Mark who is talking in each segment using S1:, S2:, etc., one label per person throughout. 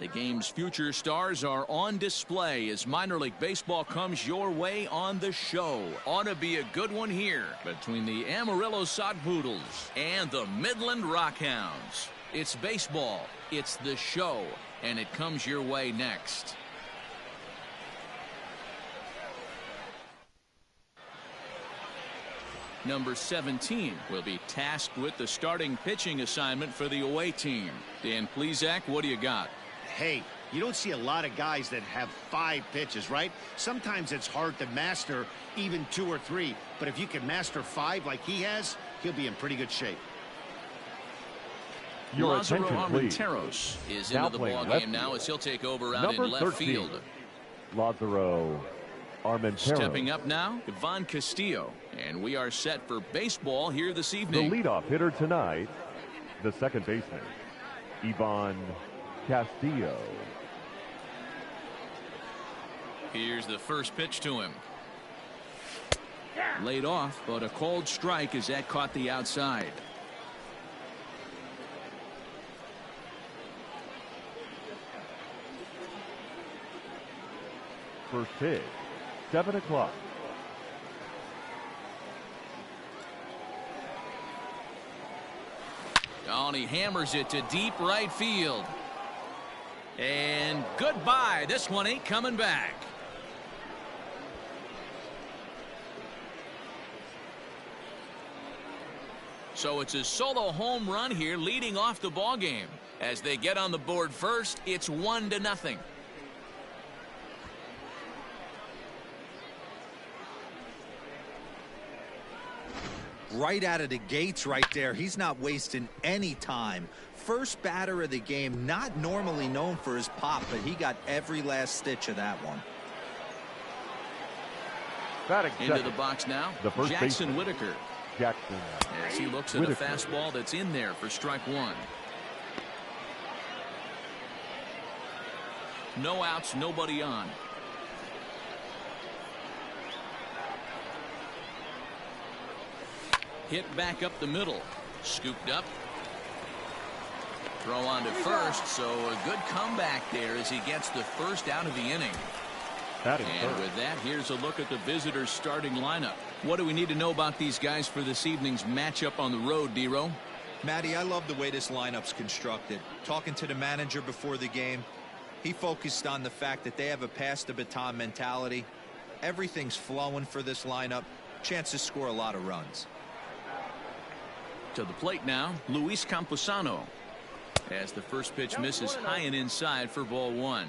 S1: The game's future stars are on display as minor league baseball comes your way on the show. Ought to be a good one here between the Amarillo Sod Poodles and the Midland Rockhounds. It's baseball, it's the show, and it comes your way next. Number 17 will be tasked with the starting pitching assignment for the away team. Dan Plesac, what do you got?
S2: Hey, you don't see a lot of guys that have 5 pitches, right? Sometimes it's hard to master even 2 or 3, but if you can master 5 like he has, he'll be in pretty good shape.
S1: Your attention, Armenteros is into the ball game now as he'll take over out in left field.
S3: Lázaro Armenteros.
S1: Stepping up now, Ivan Castillo, and we are set for baseball here this evening.
S3: The leadoff hitter tonight, the second baseman, Ivan Castillo.
S1: Here's the first pitch to him. Laid off, but a called strike as that caught the outside.
S3: First pitch, 7 o'clock.
S1: Oh, and he hammers it to deep right field. And goodbye. This one ain't coming back. So it's a solo home run here leading off the ball game. As they get on the board first, it's 1-0.
S4: Right out of the gates right there. He's not wasting any time. First batter of the game, not normally known for his pop, but he got every last stitch of that one.
S1: Into the box now, Jackson Whitaker.
S3: Jackson.
S1: As he looks at a fastball that's in there for strike 1. No outs, nobody on. Hit back up the middle. Scooped up. Throw on to first, so a good comeback there as he gets the first out of the inning. And with that, here's a look at the visitors' starting lineup. What do we need to know about these guys for this evening's matchup on the road, D-Row?
S4: Matty, I love the way this lineup's constructed. Talking to the manager before the game, he focused on the fact that they have a pass the baton mentality. Everything's flowing for this lineup. Chance to score a lot of runs.
S1: To the plate now, Luis Camposano. As the first pitch misses high and inside for ball 1.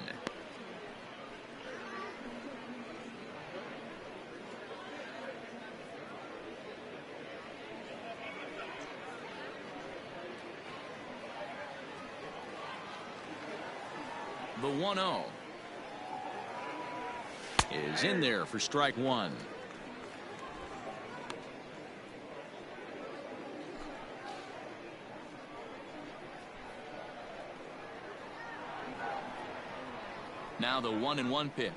S1: The 1-0 is in there for strike 1. Now the 1-1 pitch.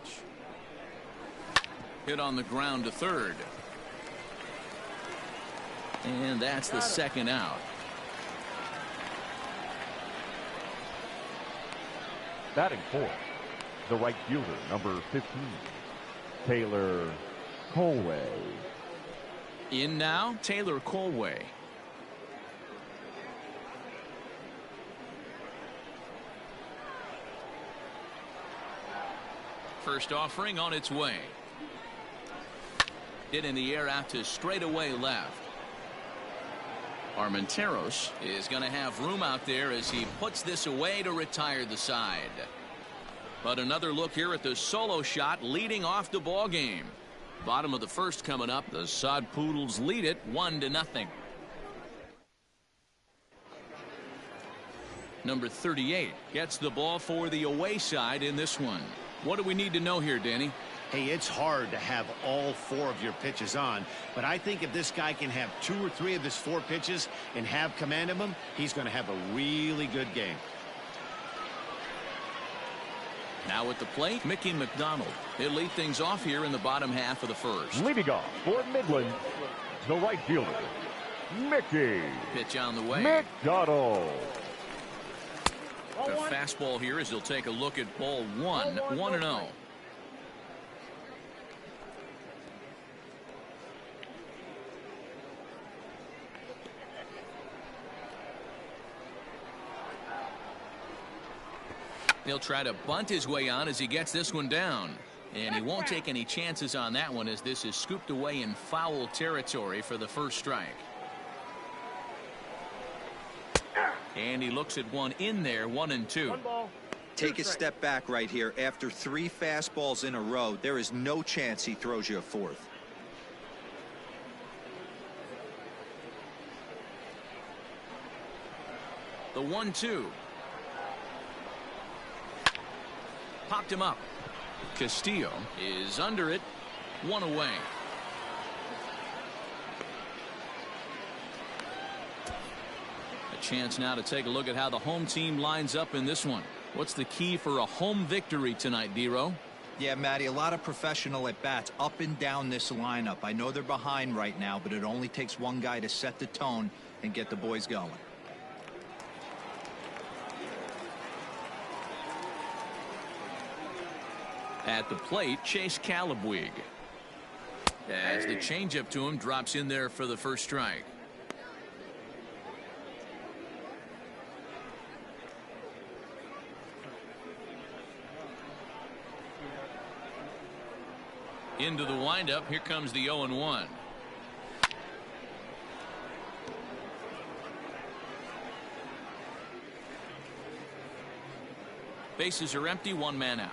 S1: Hit on the ground to third. And that's the second out.
S3: Batting fourth, the right fielder, number 15, Taylor Colway.
S1: In now, Taylor Colway. First offering on its way. Hit in the air out to straightaway left. Armenteros is going to have room out there as he puts this away to retire the side. But another look here at the solo shot leading off the ball game. Bottom of the first coming up. The Sod Poodles lead it 1-0. Number 38 gets the ball for the away side in this one. What do we need to know here, Danny?
S2: Hey, it's hard to have all 4 of your pitches on, but I think if this guy can have 2 or 3 of his 4 pitches and have command of them, he's going to have a really good game.
S1: Now at the plate, Mickey McDonald. He'll lead things off here in the bottom half of the first.
S3: Leading off for Midland, the right fielder, Mickey.
S1: Pitch on the way.
S3: McDonald.
S1: The fastball here as he'll take a look at ball one. 1-0. He'll try to bunt his way on as he gets this one down. And he won't take any chances on that one as this is scooped away in foul territory for the first strike. And he looks at one in there, 1-2.
S4: Take a step back right here. After 3 fastballs in a row, there is no chance he throws you a fourth.
S1: The 1-2. Popped him up. Castillo is under it. 1 away. A chance now to take a look at how the home team lines up in this one. What's the key for a home victory tonight, D-Row?
S4: Yeah, Matty, a lot of professional at-bats up and down this lineup. I know they're behind right now, but it only takes one guy to set the tone and get the boys going.
S1: At the plate, Chase Calabwig. As the changeup to him drops in there for the first strike. Into the windup. Here comes the 0-1. Bases are empty. 1 man out.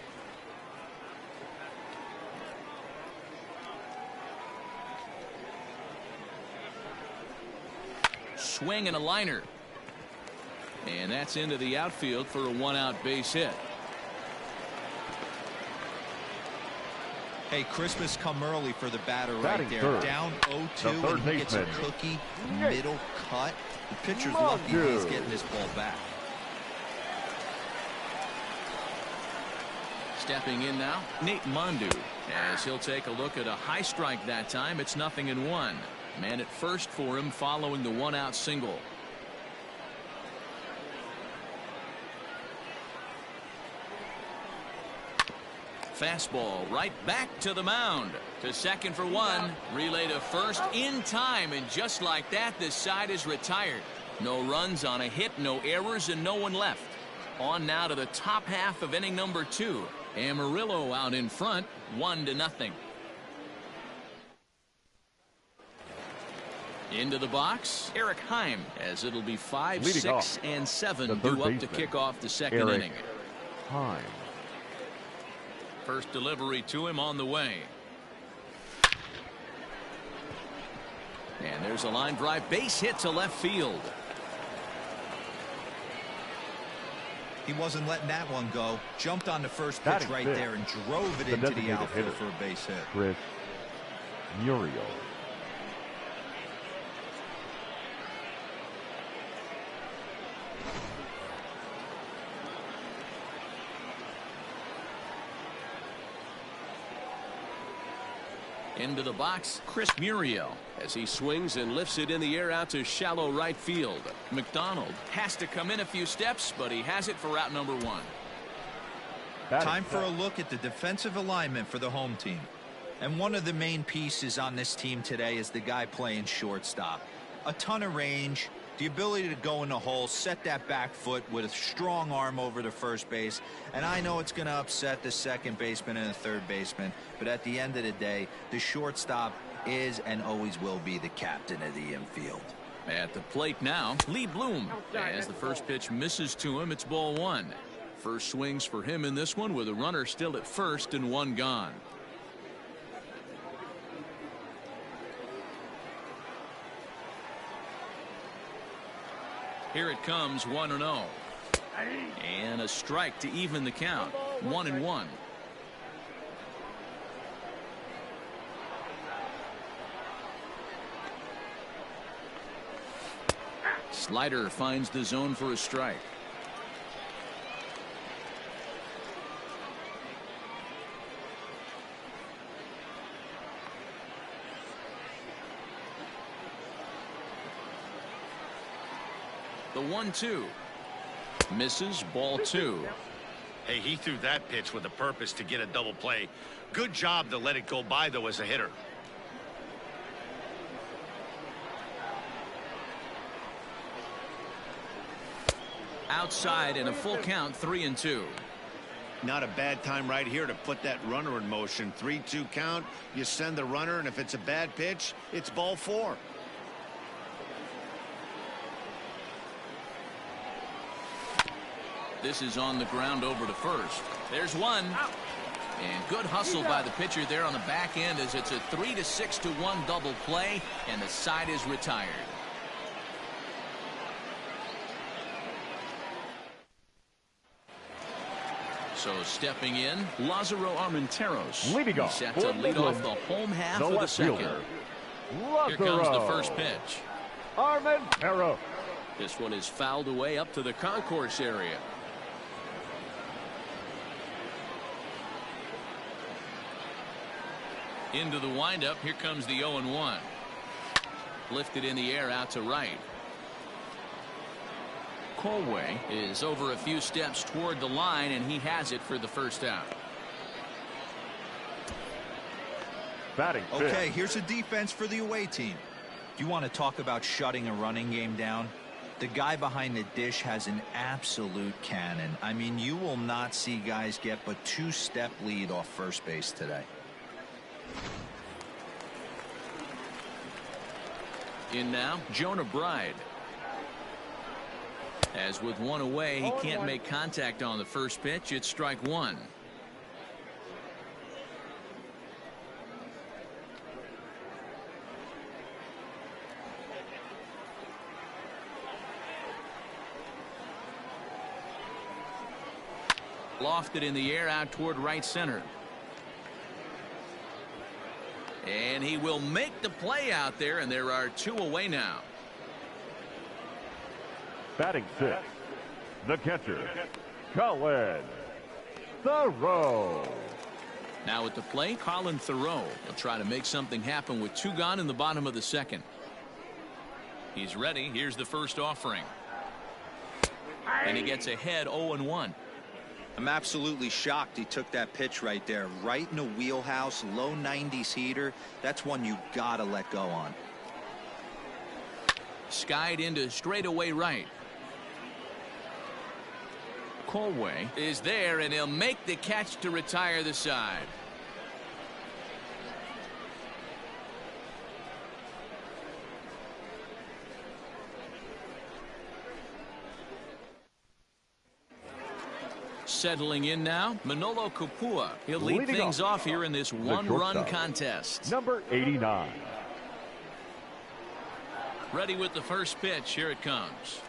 S1: Swing and a liner. And that's into the outfield for a 1-out base hit.
S4: Hey, Christmas come early for the batter right
S3: Batting
S4: there.
S3: third.
S4: Down 0-2
S3: third
S4: and he gets a
S3: baseman.
S4: cookie middle cut. The pitcher's lucky he's getting this ball back.
S1: Stepping in now, Nate Mondu, as he'll take a look at a high strike that time. It's 0-1. Man at first for him following the 1-out single. Fastball right back to the mound. To second for 1. Relay to first in time. And just like that, this side is retired. No runs on a hit, no errors, and no one left. On now to the top half of inning number 2. Amarillo out in front, 1-0. Into the box, Eric Heim, as it'll be 5,
S3: Leading
S1: 6,
S3: off,
S1: and 7
S3: the
S1: due
S3: third
S1: up to
S3: baseman,
S1: kick off the second
S3: Eric
S1: inning.
S3: Heim.
S1: First delivery to him on the way. And there's a line drive base hit to left field.
S4: He wasn't letting that one go. Jumped on the first pitch
S3: Batting
S4: right
S3: fifth,
S4: there and drove it
S3: the
S4: into the
S3: designated
S4: outfield
S3: hitter,
S4: for a base hit.
S3: Chris Muriel.
S1: Into the box, Chris Muriel, as he swings and lifts it in the air out to shallow right field. McDonald has to come in a few steps, but he has it for out number 1.
S4: Time for a look at the defensive alignment for the home team. And one of the main pieces on this team today is the guy playing shortstop. A ton of range, the ability to go in the hole, set that back foot with a strong arm over to first base. And I know it's going to upset the second baseman and the third baseman, but at the end of the day, the shortstop is and always will be the captain of the infield.
S1: At the plate now, Lee Bloom, as the first pitch misses to him. It's ball 1. First swings for him in this one with a runner still at first and 1 gone. Here it comes, 1-0. And a strike to even the count. 1-1. Slider finds the zone for a strike. The 1-2. Misses, ball 2.
S2: Hey, he threw that pitch with a purpose to get a double play. Good job to let it go by, though, as a hitter.
S1: Outside in a full count, 3-2.
S2: Not a bad time right here to put that runner in motion. 3-2 count. You send the runner, and if it's a bad pitch, it's ball 4.
S1: This is on the ground over to first. There's one. And good hustle by the pitcher there on the back end as it's a 3-6-1 double play, and the side is retired. So stepping in, Lázaro Armenteros.
S3: Leading off.
S1: Set to lead off the home half of the second. Here comes the first pitch.
S3: Armenteros.
S1: This one is fouled away up to the concourse area. Into the windup. Here comes the 0-1. Lifted in the air out to right. Colway is over a few steps toward the line, and he has it for the first out.
S3: Batting fifth.
S4: Okay, here's a defense for the away team. You want to talk about shutting a running game down? The guy behind the dish has an absolute cannon. I mean, you will not see guys get but 2-step lead off first base today.
S1: In now, Jonah Bride. As with one away, he can't make contact on the first pitch. It's strike 1. Lofted in the air out toward right center. And he will make the play out there, and there are 2 away now.
S3: Batting sixth, the catcher, Colin Thoreau.
S1: Now at the plate, Colin Thoreau. He'll try to make something happen with 2 gone in the bottom of the second. He's ready. Here's the first offering. And he gets ahead 0-1.
S4: I'm absolutely shocked he took that pitch right there. Right in the wheelhouse, low 90s heater. That's one you gotta let go on.
S1: Skied into straightaway right. Colway is there, and he'll make the catch to retire the side. Settling in now, Manolo Capua. He'll lead things off here in this one-run contest.
S3: Number 89.
S1: Ready with the first pitch. Here it comes.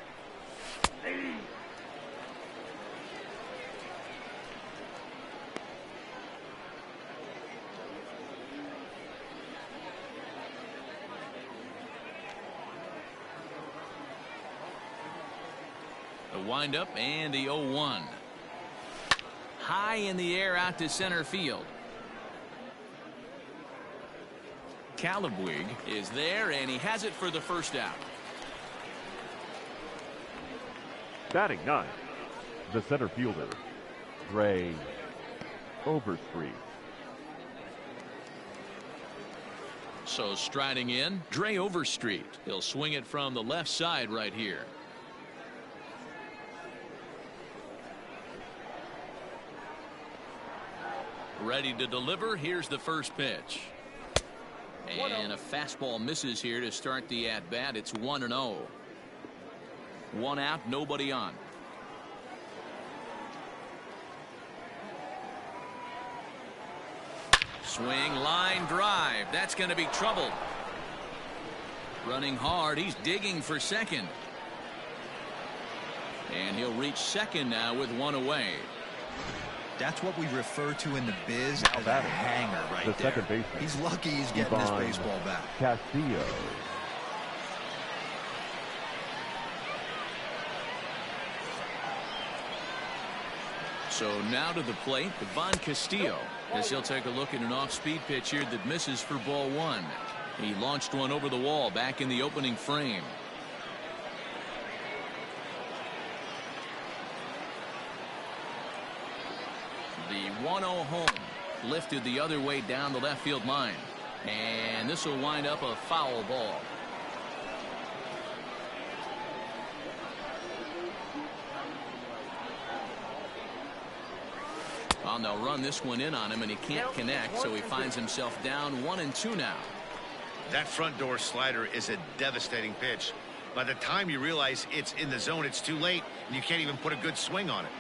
S1: The windup and the 0-1. High in the air out to center field. Calabwig is there, and he has it for the first out.
S3: Batting ninth, the center fielder, Dre Overstreet.
S1: So striding in, Dre Overstreet. He'll swing it from the left side right here. Ready to deliver. Here's the first pitch. And a fastball misses here to start the at-bat. It's 1-0. 1 out, nobody on. Swing, line drive. That's going to be trouble. Running hard. He's digging for second. And he'll reach second now with 1 away.
S4: That's what we refer to in the biz as a hanger right
S3: the
S4: there.
S3: Second baseman.
S4: He's lucky he's getting this baseball back.
S3: Castillo.
S1: So now to the plate, Ivan Castillo, as he'll take a look at an off-speed pitch here that misses for ball 1. He launched one over the wall back in the opening frame. 1-0 home. Lifted the other way down the left field line. And this will wind up a foul ball. Well, they'll run this one in on him, and he can't connect, so he finds himself down 1-2 now.
S2: That front door slider is a devastating pitch. By the time you realize it's in the zone, it's too late, and you can't even put a good swing on it.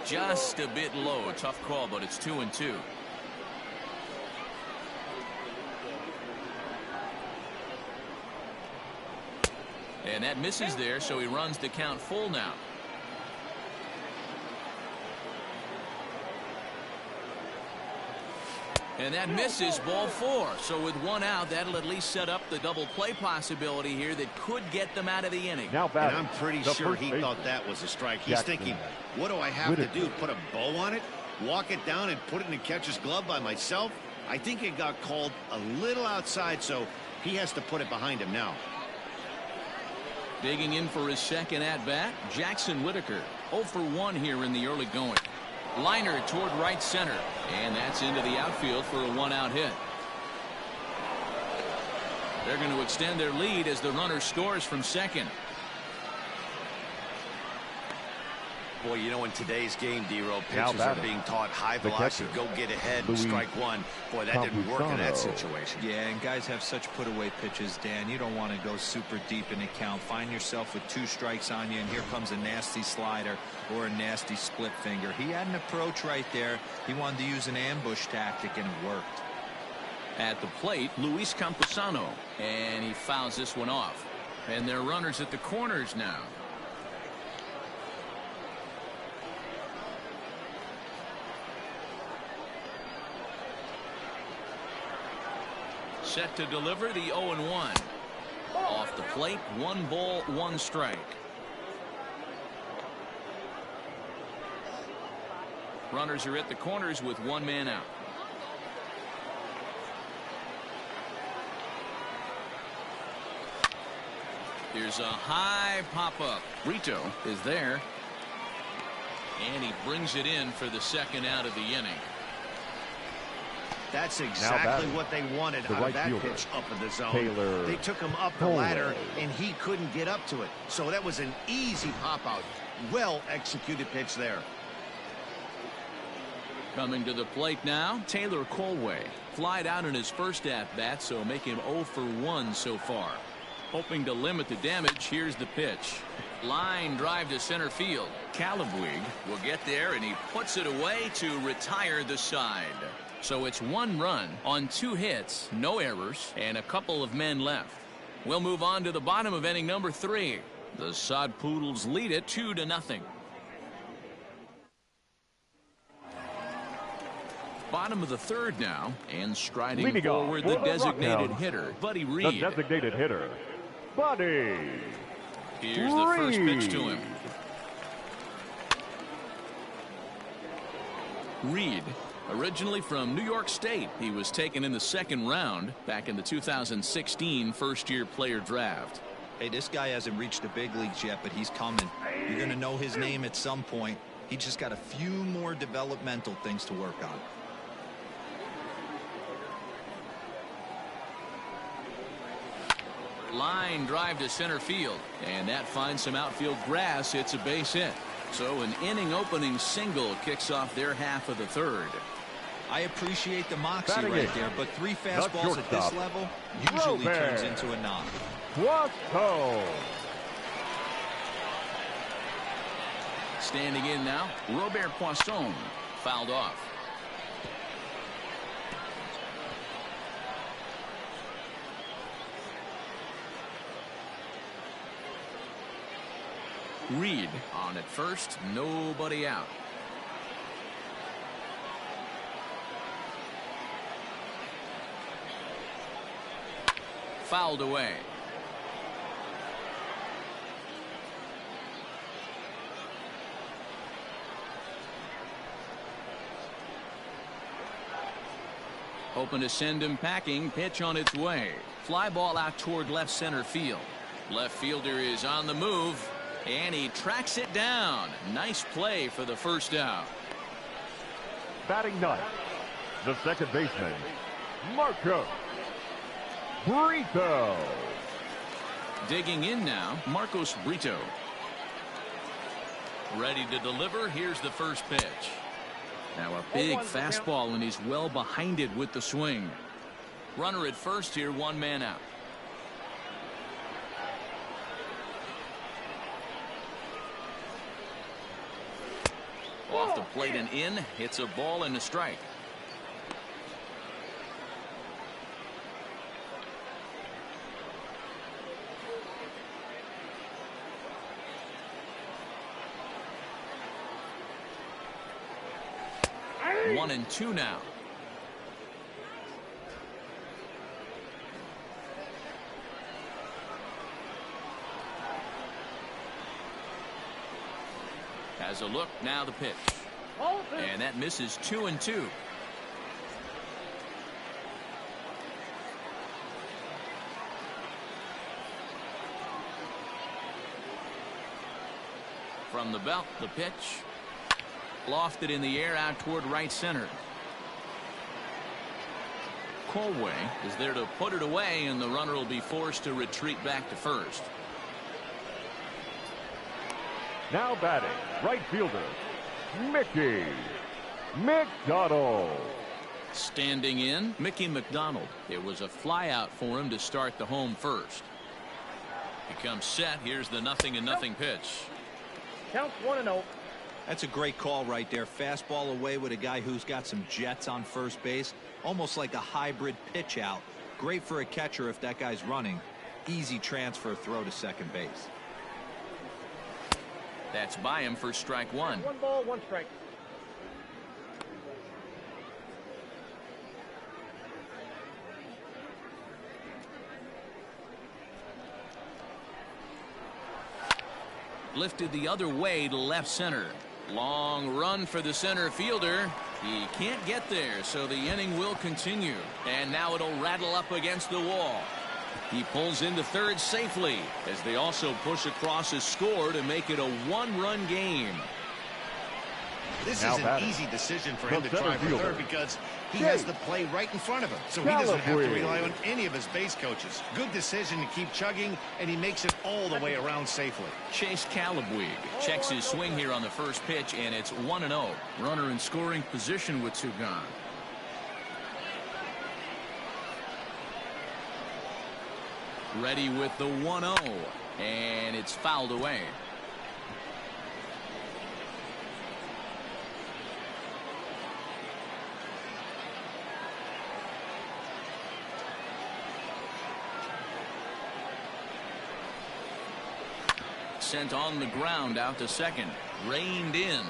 S1: Just a bit low. Tough call, but it's 2-2. And that misses there, so he runs the count full now. And that misses, ball 4. So with 1 out, that'll at least set up the double play possibility here that could get them out of the inning.
S3: Now
S2: and I'm pretty sure he thought that was a strike. He's thinking, what do I have to do? Put a bow on it? Walk it down and put it in the catcher's glove by myself? I think it got called a little outside, so he has to put it behind him now.
S1: Digging in for his second at-bat, Jackson Whitaker. 0 for 1 here in the early going. Liner toward right center, and that's into the outfield for a 1-out hit. They're going to extend their lead as the runner scores from second.
S2: Boy, you know, in today's game, D-Row, pitchers are being taught high velocity, go get ahead, strike one. Boy, that didn't work in that situation.
S4: Yeah, and guys have such put-away pitches, Dan. You don't want to go super deep in the count. Find yourself with 2 strikes on you, and here comes a nasty slider or a nasty split finger. He had an approach right there. He wanted to use an ambush tactic, and it worked.
S1: At the plate, Luis Camposano, and he fouls this one off. And they're runners at the corners now. Set to deliver the 0-1. Off the plate, 1 ball, 1 strike. Runners are at the corners with 1 man out. Here's a high pop-up. Rito is there. And he brings it in for the second out of the inning.
S2: That's exactly what they wanted out of that pitch up in the zone. They took him up the ladder, and he couldn't get up to it. So that was an easy pop-out. Well-executed pitch there.
S1: Coming to the plate now, Taylor Colway. Flied out in his first at-bat, so make him 0 for 1 so far. Hoping to limit the damage, here's the pitch. Line drive to center field. Calabwig will get there, and he puts it away to retire the side. So it's 1 run on 2 hits, no errors, and a couple of men left. We'll move on to the bottom of inning number 3. The Sod Poodles lead it 2-0. Bottom of the 3rd now, and striding forward the designated hitter, Buddy Reed.
S3: The designated hitter, Buddy.
S1: Here's the first pitch to him. Reed, originally from New York State, he was taken in the 2nd round back in the 2016 first-year player draft.
S4: Hey, this guy hasn't reached the big leagues yet, but he's coming. You're going to know his name at some point. He just got a few more developmental things to work on.
S1: Line drive to center field, and that finds some outfield grass. It's a base hit. So an inning-opening single kicks off their half of the 3rd.
S4: I appreciate the moxie right there, but 3 fastballs at this level usually turns into a knock.
S1: Standing in now, Robert Poisson, fouled off. Reed on at first, nobody out. Fouled away. Hoping to send him packing. Pitch on its way. Fly ball out toward left center field. Left fielder is on the move. And he tracks it down. Nice play for the first out.
S3: Batting ninth, the second baseman, Marco Brito.
S1: Digging in now, Marcos Brito. Ready to deliver. Here's the first pitch. Now a big fastball, and he's well behind it with the swing. Runner at first here, one man out. Off the plate and in. Hits a ball and a strike. One and two now. Has a look, now the pitch. And that misses 2-2. From the belt, the pitch. Lofted in the air out toward right center. Colway is there to put it away, and the runner will be forced to retreat back to first.
S3: Now batting, right fielder, Mickey McDonald.
S1: Standing in, Mickey McDonald. It was a fly out for him to start the home first. He comes set. Here's the 0-0 pitch.
S5: Counts 1-0.
S4: That's a great call right there. Fastball away with a guy who's got some jets on first base. Almost like a hybrid pitch out. Great for a catcher if that guy's running. Easy transfer throw to second base.
S1: That's by him for strike one.
S5: 1 ball, 1 strike.
S1: Lifted the other way to left center. Long run for the center fielder. He can't get there, so the inning will continue. And now it'll rattle up against the wall. He pulls into third safely as they also push across his score to make it a 1-run game.
S2: This is an easy decision for him to try for third because he has the play right in front of him, so he doesn't have to rely on any of his base coaches. Good decision to keep chugging, and he makes it all the way around safely.
S1: Chase Calabwig checks his swing here on the first pitch, and it's 1-0. Runner in scoring position with two gone. Ready with the 1-0, and it's fouled away. Sent on the ground out to second. Reined in.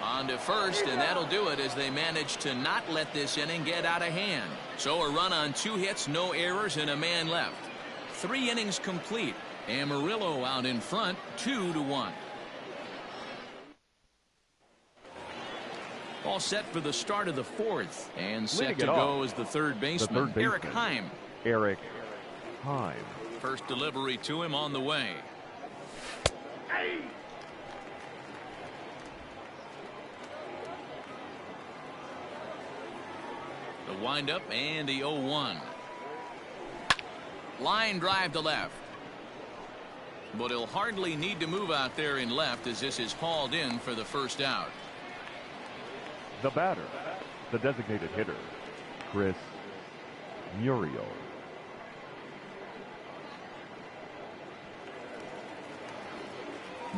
S1: On to first, and that'll do it as they manage to not let this inning get out of hand. So a run on 2 hits, no errors, and a man left. 3 innings complete. Amarillo out in front, 2-1. All set for the start of the 4th. And set to go is the third baseman, Eric Heim.
S3: Eric Heim.
S1: First delivery to him on the way. The windup and the 0-1. Line drive to left. But he'll hardly need to move out there in left as this is hauled in for the first out.
S3: The batter, the designated hitter, Chris Muriel.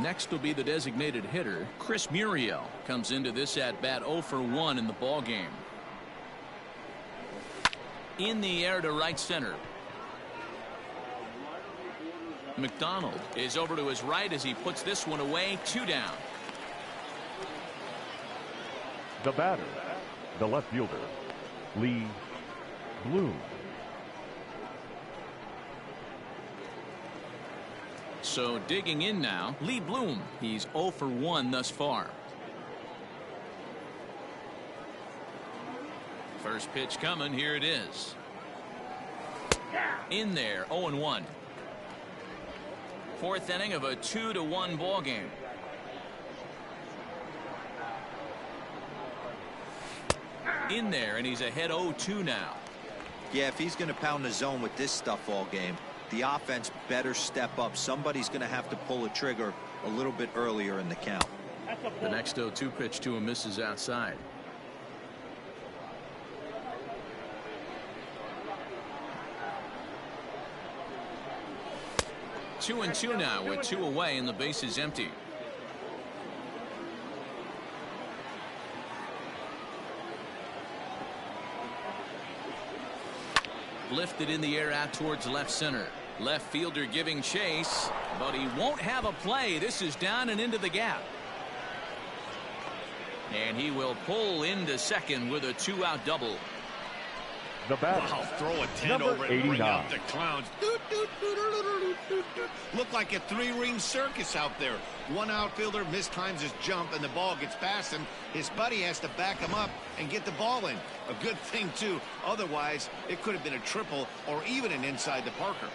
S1: Next will be the designated hitter, Chris Muriel. Comes into this at-bat 0 for 1 in the ball game. In the air to right center. McDonald is over to his right as he puts this one away. 2 down.
S3: The batter, the left fielder, Lee Bloom.
S1: So digging in now, Lee Bloom. He's 0 for 1 thus far. First pitch coming. Here it is. In there, 0-1. Fourth inning of a 2-1 ball game. In there, and he's ahead 0-2 now.
S4: Yeah, if he's going to pound the zone with this stuff all game, the offense better step up. Somebody's going to have to pull a trigger a little bit earlier in the count.
S1: The next 0-2 pitch to him misses outside. Two and two now with 2 away and the base is empty. Lifted in the air out towards left center. Left fielder giving chase, but he won't have a play. This is down and into the gap. And he will pull into second with a 2-out double.
S3: The batter.
S2: Wow, throw a 10 over it and bring out the clowns. Look like a 3-ring circus out there. One outfielder mistimes his jump and the ball gets past him. His buddy has to back him up and get the ball in. A good thing, too. Otherwise, it could have been a triple or even an inside to Parker.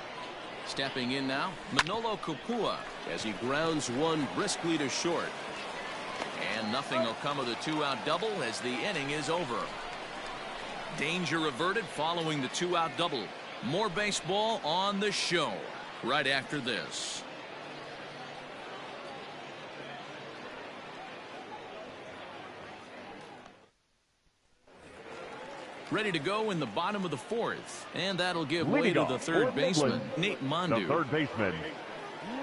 S1: Stepping in now, Manolo Kupua as he grounds one briskly to short. And nothing will come of the 2-out double as the inning is over. Danger averted following the 2-out double. More baseball on the show right after this. Ready to go in the bottom of the 4th, and that'll give way to the third baseman, Nate Mondu.
S3: The third baseman,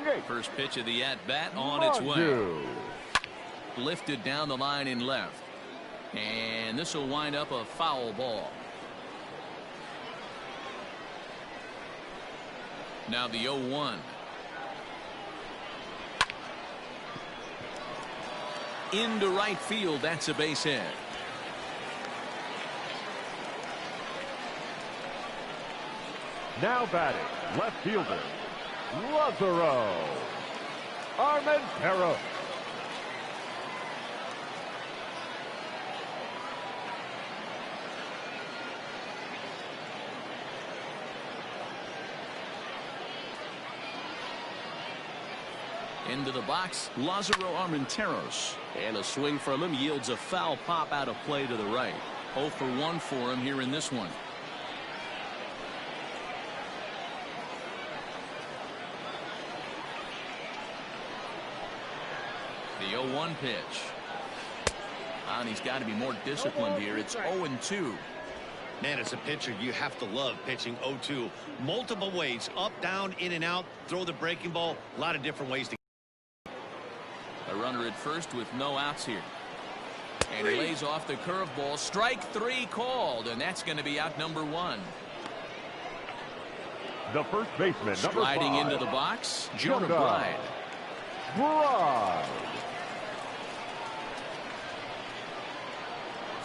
S3: Nate.
S1: First pitch of the at-bat on its way. Lifted down the line in left. And this will wind up a foul ball. Now the 0-1. Into right field. That's a base hit.
S3: Now batting, left fielder, Lázaro Armenteros.
S1: Into the box, Lázaro Armenteros. And a swing from him yields a foul pop out of play to the right. 0 for 1 for him here in this one. The 0-1 pitch. And he's got to be more disciplined here. It's 0-2.
S2: Man, as a pitcher, you have to love pitching 0-2. Multiple ways, up, down, in and out, throw the breaking ball. A lot of different ways to.
S1: A runner at first with no outs here. And he lays off the curveball. Strike 3 called, and that's going to be out number 1.
S3: The first baseman, number 5.
S1: Striding into the box, Jonah Bride.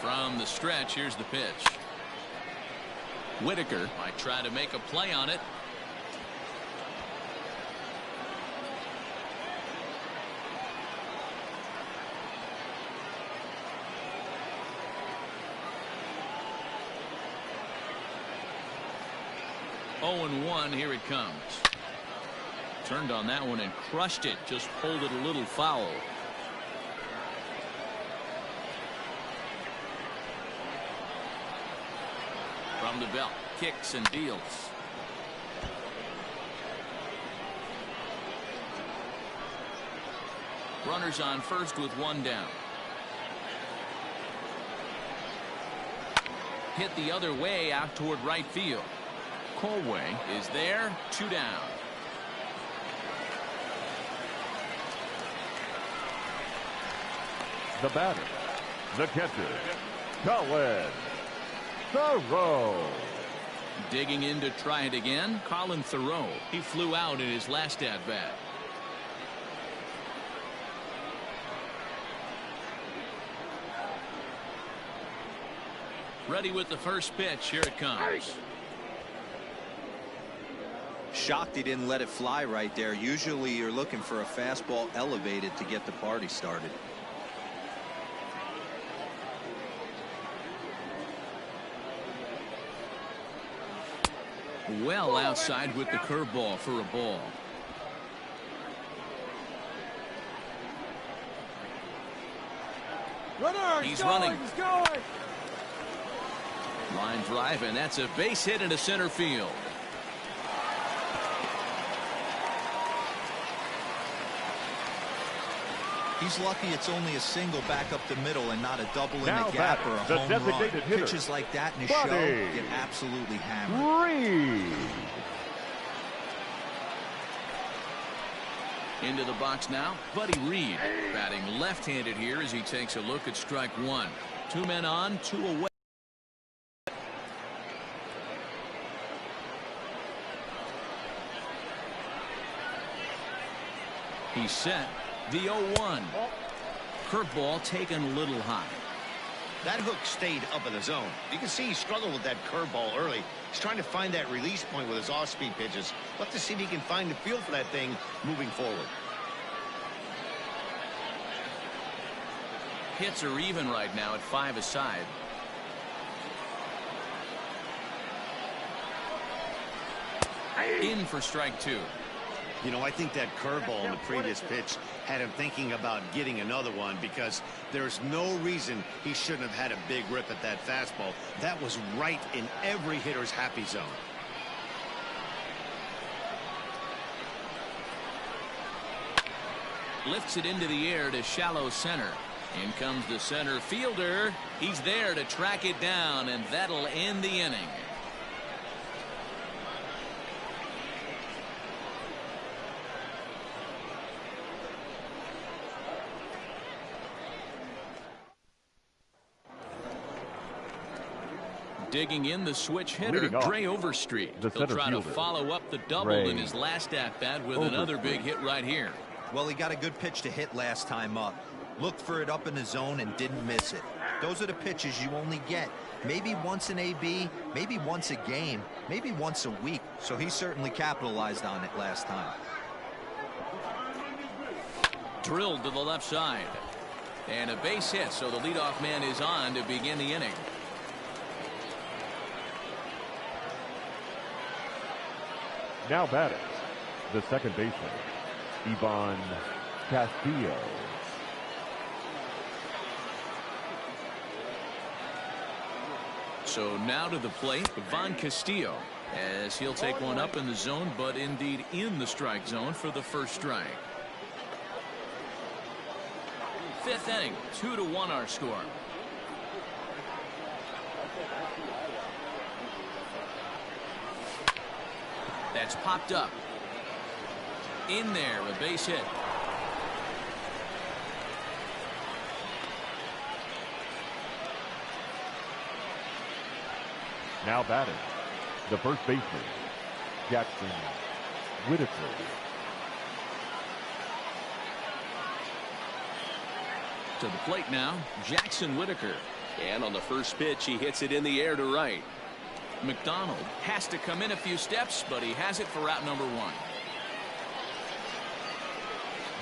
S1: From the stretch, here's the pitch. Whitaker might try to make a play on it. Oh, and 1, here it comes. Turned on that one and crushed it. Just pulled it a little foul. From the belt, kicks and deals. Runners on first with 1 down. Hit the other way out toward right field. Colway is there, 2 down.
S3: The batter, the catcher, Colin Thoreau.
S1: Digging in to try it again, Colin Thoreau. He flew out in his last at-bat. Ready with the first pitch. Here it comes.
S4: Shocked he didn't let it fly right there. Usually you're looking for a fastball elevated to get the party started.
S1: Well outside with the curveball for a ball. He's running. Line drive, and that's a base hit into center field.
S4: He's lucky it's only a single back up the middle and not a double in the gap or a home run. Pitches like that in a show get absolutely hammered.
S1: Into the box now, Buddy Reed, batting left-handed here as he takes a look at strike one. 2 men on, 2 away. He's set. The 0-1. Curveball taken a little high.
S2: That hook stayed up in the zone. You can see he struggled with that curveball early. He's trying to find that release point with his off-speed pitches. Let's see if he can find the feel for that thing moving forward.
S1: Hits are even right now at 5 aside. In for strike 2.
S2: You know, I think that curveball in the previous pitch had him thinking about getting another one, because there's no reason he shouldn't have had a big rip at that fastball. That was right in every hitter's happy zone.
S1: Lifts it into the air to shallow center. In comes the center fielder. He's there to track it down, and that'll end the inning. Digging in the switch hitter, Dre Overstreet. He'll try to follow up the double in his last at-bat with another big hit right here.
S4: Well, he got a good pitch to hit last time up. Looked for it up in the zone and didn't miss it. Those are the pitches you only get maybe once in AB, maybe once a game, maybe once a week. So he certainly capitalized on it last time.
S1: Drilled to the left side. And a base hit, so the leadoff man is on to begin the inning.
S3: Now batting, the second baseman, Ivan Castillo.
S1: So now to the plate, Ivan Castillo, as he'll take one up in the zone, but indeed in the strike zone for the first strike. 5th inning, 2-1 our score. That's popped up. In there, a base hit.
S3: Now batting, the first baseman, Jackson Whitaker.
S1: To the plate now, Jackson Whitaker. And on the first pitch, he hits it in the air to right. McDonald has to come in a few steps, but he has it for out number 1.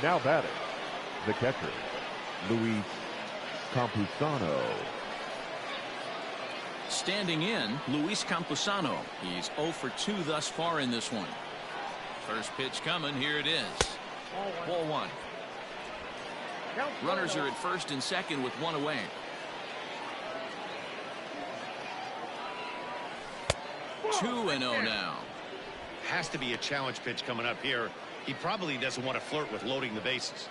S3: Now batting, the catcher, Luis Campusano.
S1: Standing in, Luis Campusano. He's 0 for 2 thus far in this one. First pitch coming. Here it is. Ball 1. Runners are at first and second with 1 away. Two and 0 now.
S2: Has to be a challenge pitch coming up here. He probably doesn't want to flirt with loading the bases.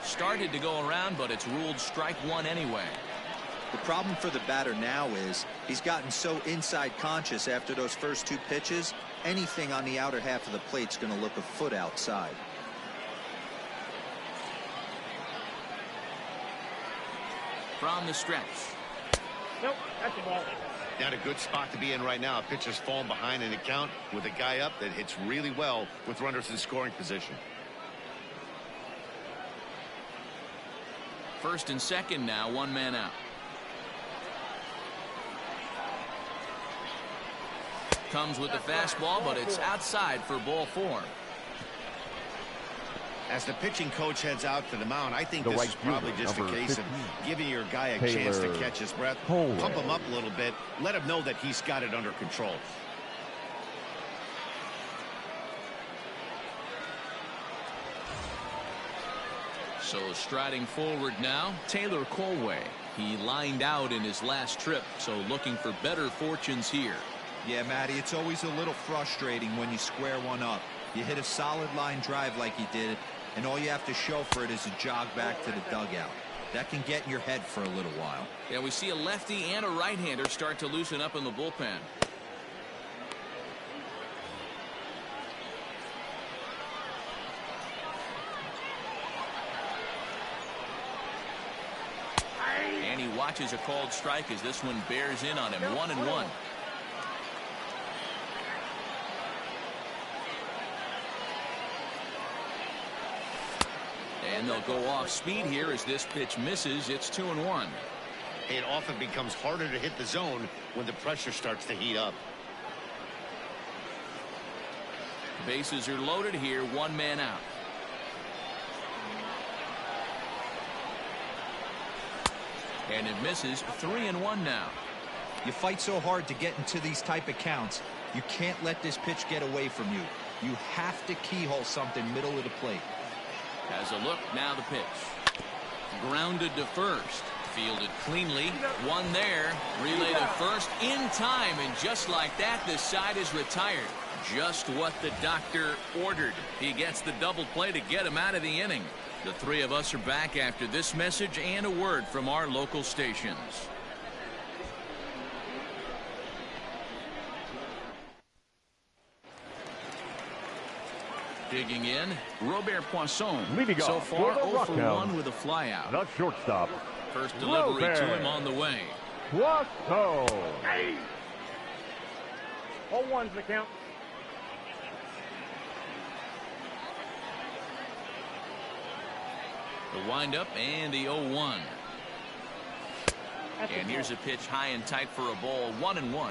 S1: Started to go around, but it's ruled strike 1 anyway.
S4: The problem for the batter now is he's gotten so inside conscious after those first 2 pitches. Anything on the outer half of the plate's going to look a foot outside.
S1: From the stretch.
S5: Nope, that's a ball.
S2: Not a good spot to be in right now. Pitcher's falling behind in the count with a guy up that hits really well with runners in scoring position.
S1: First and second now, 1 man out. Comes with the fastball, but it's outside for ball 4.
S2: As the pitching coach heads out to the mound, I think
S3: The
S2: this
S3: right
S2: is probably
S3: fielder,
S2: just a
S3: number
S2: case
S3: 15,
S2: of giving your guy a
S3: Taylor
S2: chance to catch his breath,
S3: Colwell.
S2: pump him up a little bit, let him know that he's got it under control.
S1: So striding forward now, Taylor Colwell. He lined out in his last trip, so looking for better fortunes here.
S4: Yeah, Matty, it's always a little frustrating when you square one up. You hit a solid line drive like he did, and all you have to show for it is a jog back to the dugout. That can get in your head for a little while.
S1: Yeah, we see a lefty and a right-hander start to loosen up in the bullpen. And he watches a called strike as this one bears in on him. 1-1. And they'll go off speed here as this pitch misses. It's 2-1.
S2: It often becomes harder to hit the zone when the pressure starts to heat up.
S1: Bases are loaded here. One man out. And it misses. 3-1 now.
S4: You fight so hard to get into these type of counts. You can't let this pitch get away from you. You have to keyhole something middle of the plate.
S1: Has a look. Now the pitch. Grounded to first. Fielded cleanly. One there. Relay to first in time. And just like that, the side is retired. Just what the doctor ordered. He gets the double play to get him out of the inning. The three of us are back after this message and a word from our local stations. Digging in, Robert Poisson.
S3: Leading
S1: so
S3: off
S1: far,
S3: for the
S1: 0 for 1
S3: Rockhounds,
S1: with a flyout.
S3: the shortstop,
S1: First delivery
S3: Robert
S1: to him on the way.
S3: Poisson.
S5: Hey! 0-1's the count.
S1: The windup and the 0-1. And here's a pitch high and tight for a ball. 1-1.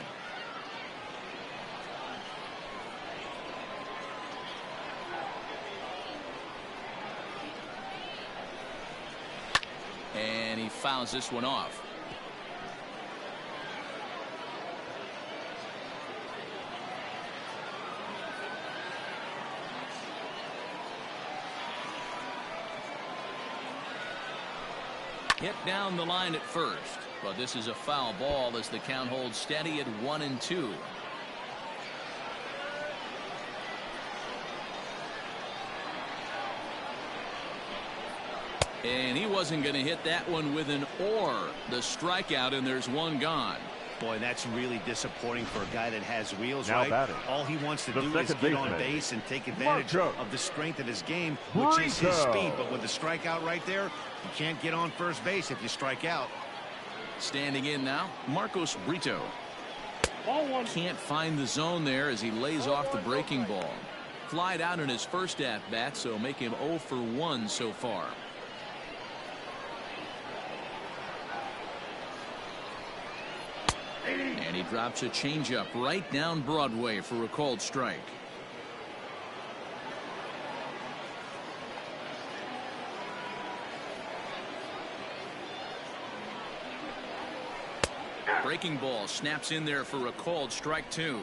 S1: And he fouls this one off. Hit down the line at first, but this is a foul ball as the count holds steady at 1-2. And he wasn't going to hit that one with an or. The strikeout, and there's one gone.
S2: Boy, that's really disappointing for a guy that has wheels,
S3: Now
S2: right?
S3: batting,
S2: All he wants to
S3: the
S2: do is
S3: second
S2: get on
S3: baseman,
S2: base and take advantage
S3: Marco.
S2: of the strength of his game, which is his
S3: Brito.
S2: speed. But with the strikeout right there, you can't get on first base if you strike out.
S1: Standing in now, Marcos Brito.
S5: 0-1.
S1: Can't find the zone there as he lays off the breaking ball. Flied out in his first at-bat, so make him 0 for 1 so far. And he drops a changeup right down Broadway for a called strike. Breaking ball snaps in there for a called strike 2.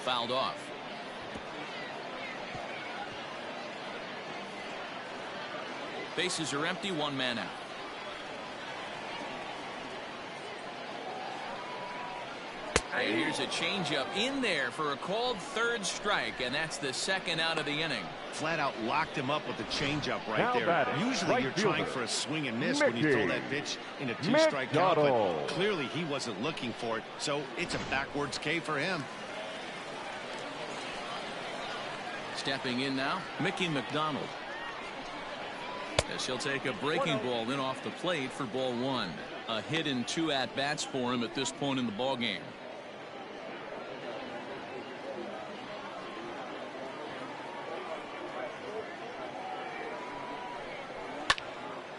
S1: Fouled off. Bases are empty. One man out. And here's a changeup in there for a called third strike, and that's the second out of the inning.
S2: Flat out locked him up with the changeup right
S3: Now
S2: there.
S3: batting,
S2: Usually
S3: right
S2: you're
S3: fielder,
S2: trying for a swing and miss when you throw that pitch in a two-strike count, but
S3: McDonald.
S2: clearly he wasn't looking for it, so it's a backwards K for him.
S1: Stepping in now, Mickey McDonald. As he'll take a breaking ball in off the plate for ball 1. A hit in 2 at-bats for him at this point in the ballgame.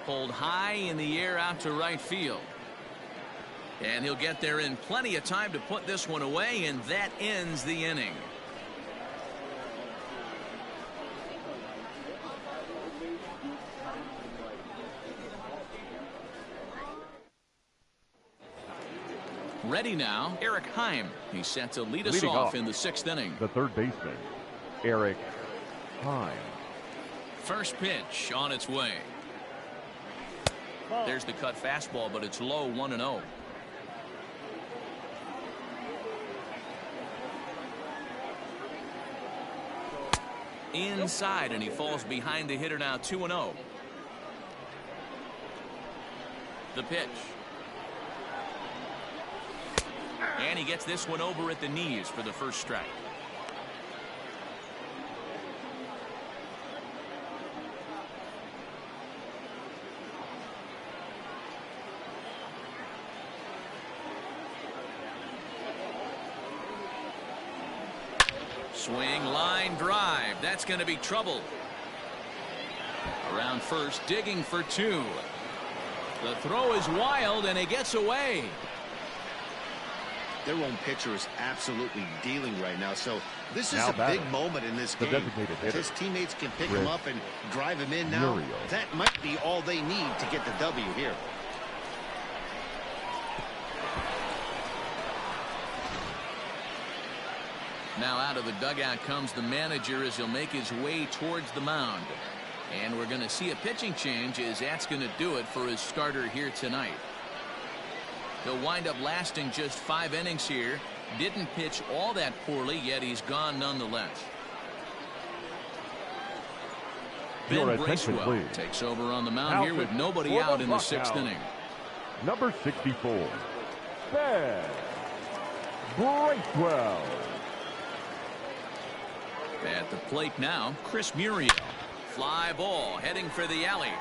S1: Pulled high in the air out to right field. And he'll get there in plenty of time to put this one away, and that ends the inning. Ready now, Eric Heim. He's set to lead us off in the 6th inning.
S3: The third baseman, Eric Heim.
S1: First pitch on its way. There's the cut fastball, but it's low, 1-0. Inside, and he falls behind the hitter now, 2-0. The pitch. And he gets this one over at the knees for the first strike. Swing, line drive. That's going to be trouble. Around first, digging for 2. The throw is wild, and it gets away.
S2: Their own pitcher is absolutely dealing right now, so this is a big moment in this game. If his teammates can pick him up and drive him in now, that might be all they need to get the W here.
S1: Now out of the dugout comes the manager as he'll make his way towards the mound. And we're going to see a pitching change, as that's going to do it for his starter here tonight. He'll wind up lasting just 5 innings here. Didn't pitch all that poorly, yet he's gone nonetheless. Ben Bracewell takes over on the mound here with nobody out in the 6th inning.
S3: Number 64, Ben Bracewell.
S1: At the plate now, Chris Muriel. Fly ball heading for the alley.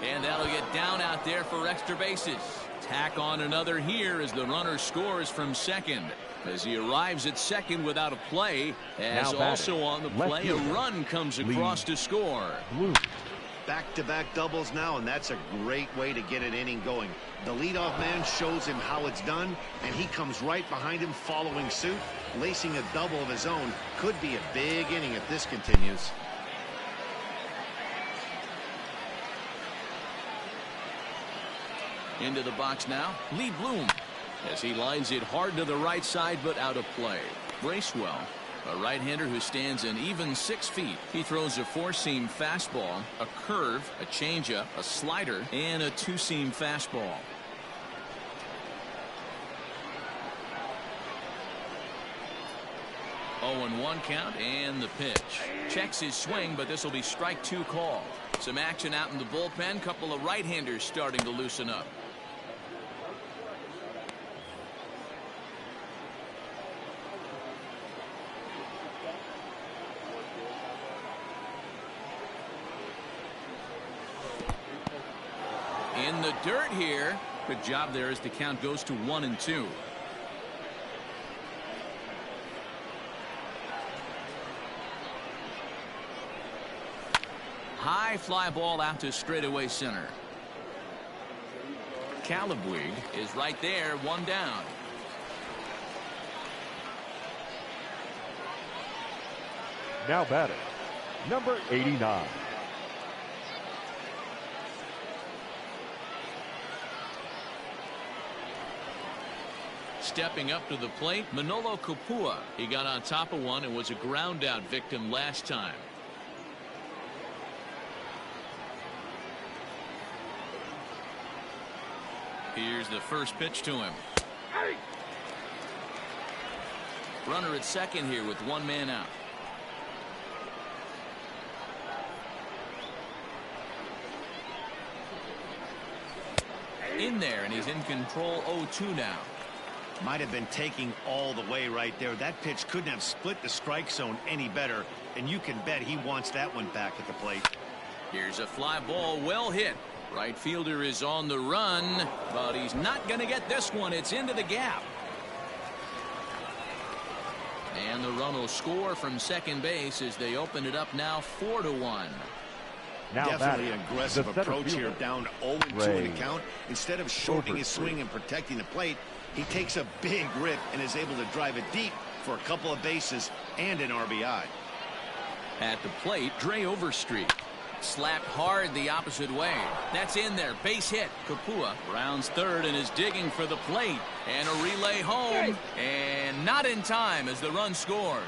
S1: And that'll get down out there for extra bases. Tack on another here as the runner scores from second. As he arrives at second without a play, as also on the play, a run comes across to score.
S2: Back-to-back doubles now, and that's a great way to get an inning going. The leadoff man shows him how it's done, and he comes right behind him following suit, lacing a double of his own. Could be a big inning if this continues.
S1: Into the box now, Lee Bloom, as he lines it hard to the right side, but out of play. Bracewell, a right-hander who stands an even 6 feet. He throws a 4-seam fastball, a curve, a changeup, a slider, and a 2-seam fastball. Oh, and 1 count, and the pitch. Checks his swing, but this will be strike 2 call. Some action out in the bullpen. Couple of right-handers starting to loosen up. In the dirt here. Good job there as the count goes to 1-2. High fly ball out to straightaway center. Calabwig is right there, 1 down.
S3: Now batting, number 89.
S1: Stepping up to the plate, Manolo Kapua. He got on top of one and was a ground out victim last time. Here's the first pitch to him. Runner at second here with 1 man out. In there, and he's in control, 0-2 now.
S2: Might have been taking all the way right there. That pitch couldn't have split the strike zone any better, and you can bet he wants that one back at the plate.
S1: Here's a fly ball, well hit. Right fielder is on the run, but he's not going to get this one. It's into the gap. And the run will score from second base as they open it up now 4-1.
S3: Now
S2: Definitely
S3: batting,
S2: aggressive
S3: the center
S2: approach here,
S3: fielder,
S2: down 0-2 in the count. Instead of shortening his swing and protecting the plate, he takes a big rip and is able to drive it deep for a couple of bases and an RBI.
S1: At the plate, Dre Overstreet. Slapped hard the opposite way. That's in there. Base hit. Kapua rounds third and is digging for the plate. And a relay home. And not in time as the run scores.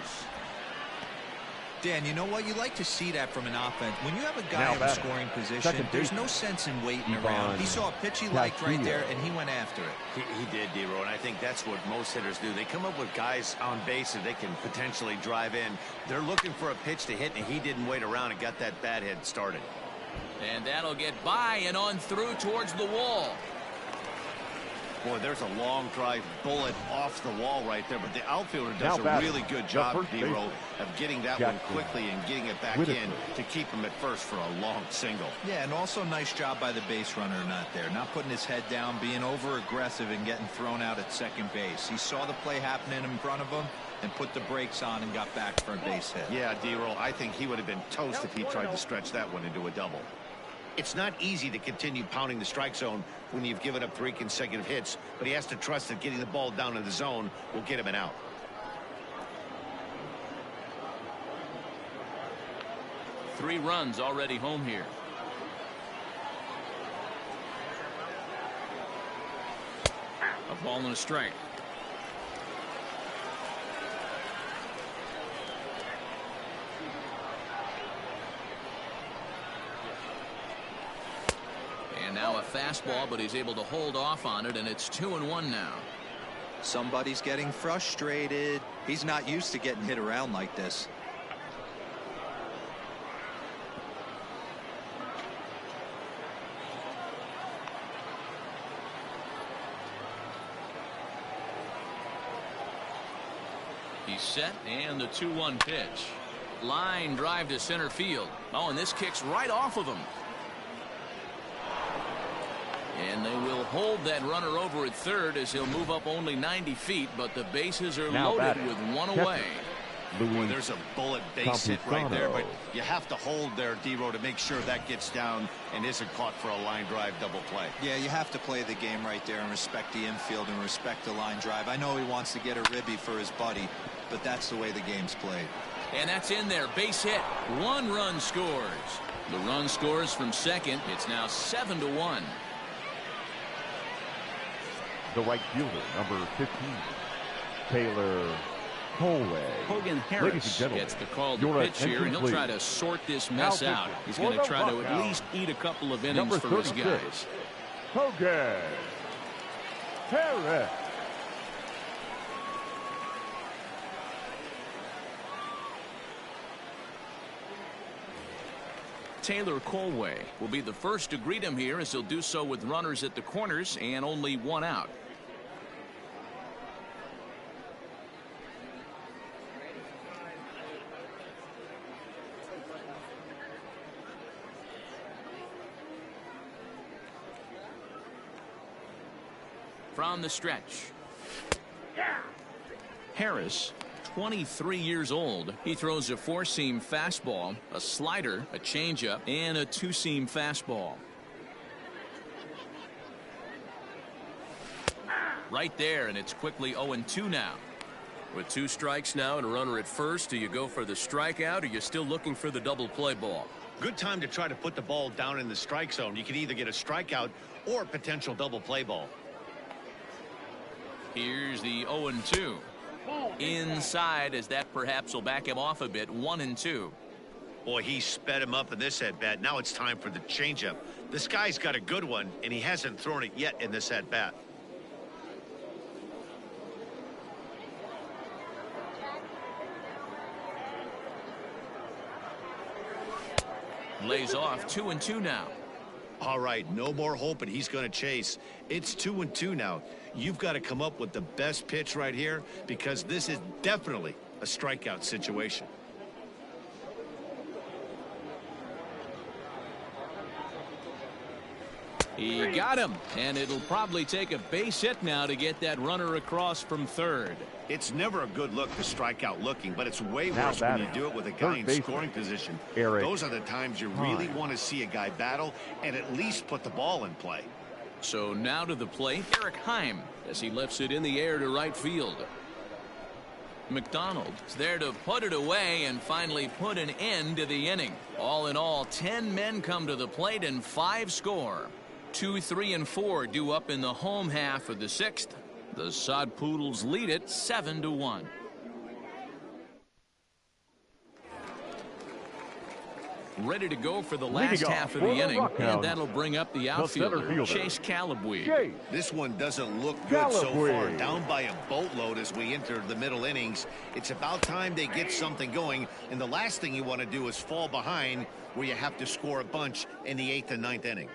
S4: Dan, you know what? You like to see that from an offense. When you have a guy in a scoring position, there's no sense in waiting around. He saw a pitch he liked right there, and he went after it.
S2: He did, D-Row, and I think that's what most hitters do. They come up with guys on base that they can potentially drive in. They're looking for a pitch to hit, and he didn't wait around and got that bat hit started.
S1: And that'll get by and on through towards the wall.
S2: Boy, there's a long drive bullet off the wall right there, but the outfielder does a really good job, D-Row, of getting that one quickly and getting it back in to keep him at first for a long single.
S4: Yeah, and also nice job by the base runner not there, not putting his head down, being over aggressive and getting thrown out at second base. He saw the play happening in front of him and put the brakes on and got back for a base hit.
S2: Yeah, D-Row, I think he would have been toast if he tried to stretch that one into a double. It's not easy to continue pounding the strike zone when you've given up 3 consecutive hits, but he has to trust that getting the ball down in the zone will get him an out.
S1: Three runs already home here. A ball and a strike. And now a fastball, but he's able to hold off on it, and it's 2-1 now.
S4: Somebody's getting frustrated. He's not used to getting hit around like this.
S1: He's set, and the 2-1 pitch. Line drive to center field. Oh, and this kicks right off of him. And they will hold that runner over at third as he'll move up only 90 feet, but the bases are loaded with one away.
S2: Boy, there's a bullet base hit right there, but you have to hold there, D-Row, to make sure that gets down and isn't caught for a line drive double play.
S4: Yeah, you have to play the game right there and respect the infield and respect the line drive. I know he wants to get a ribby for his buddy, but that's the way the game's played.
S1: And that's in there. Base hit. 1 run scores. The run scores from second. It's now 7-1.
S3: The right fielder, number 15, Taylor Colway.
S1: Hogan Harris gets the call to pitch here, and he'll try to sort this mess out. He's going to try to at least eat a couple of innings for his guys.
S3: Hogan Harris.
S1: Taylor Colway will be the first to greet him here, as he'll do so with runners at the corners and only 1 out. From the stretch, Harris, 23 years old. He throws a 4-seam fastball, a slider, a changeup, and a 2-seam fastball. Right there, and it's quickly 0-2 now. With 2 strikes now and a runner at first, do you go for the strikeout, or you're still looking for the double play ball?
S2: Good time to try to put the ball down in the strike zone. You can either get a strikeout or a potential double play ball.
S1: Here's the 0-2. Inside, as that perhaps will back him off a bit. 1-2.
S2: Boy, he sped him up in this at-bat. Now it's time for the changeup. This guy's got a good one, and he hasn't thrown it yet in this at-bat.
S1: Lays off. 2-2 now.
S2: All right, no more hoping he's going to chase. It's 2-2 now. You've got to come up with the best pitch right here, because this is definitely a strikeout situation.
S1: He got him, and it'll probably take a base hit now to get that runner across from third.
S2: It's never a good look to strike out looking, but it's way
S3: Now
S2: worse when you
S3: batting,
S2: do it with a guy in
S3: third
S2: scoring position.
S3: Eric
S2: Those are the times you really want to see a guy battle and at least put the ball in play.
S1: So now to the plate, Eric Heim, as he lifts it in the air to right field. McDonald is there to put it away and finally put an end to the inning. All in all, 10 men come to the plate and 5 score. 2, 3, and 4 due up in the home half of the 6th. The Sod Poodles lead it 7-1. Ready to go for the last half of the inning, and that'll bring up the outfielder, Chase Calabwe.
S2: This one doesn't look good so far. Down by a boatload as we enter the middle innings. It's about time they get something going, and the last thing you want to do is fall behind where you have to score a bunch in the 8th and 9th inning.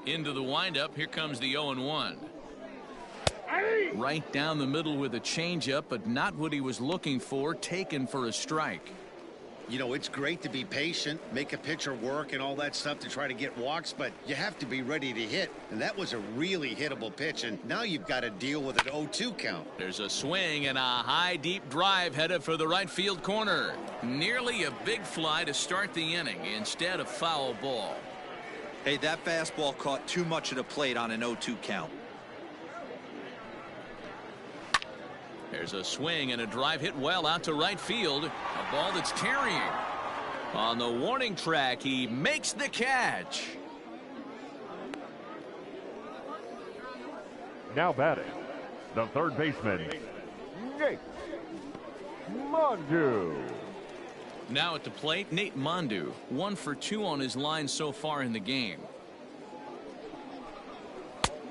S1: Into the windup, here comes the 0-1. Right down the middle with a changeup, but not what he was looking for, taken for a strike.
S2: You know, it's great to be patient, make a pitcher work and all that stuff to try to get walks, but you have to be ready to hit. And that was a really hittable pitch, and now you've got to deal with an 0-2 count.
S1: There's a swing and a high, deep drive headed for the right field corner. Nearly a big fly to start the inning instead of foul ball.
S4: Hey, that fastball caught too much of the plate on an 0-2 count.
S1: There's a swing and a drive hit well out to right field. A ball that's tarrying. On the warning track, he makes the catch.
S3: Now batting, the third baseman, Nate Mondu.
S1: Now at the plate, Nate Mondu, 1 for 2 on his line so far in the game.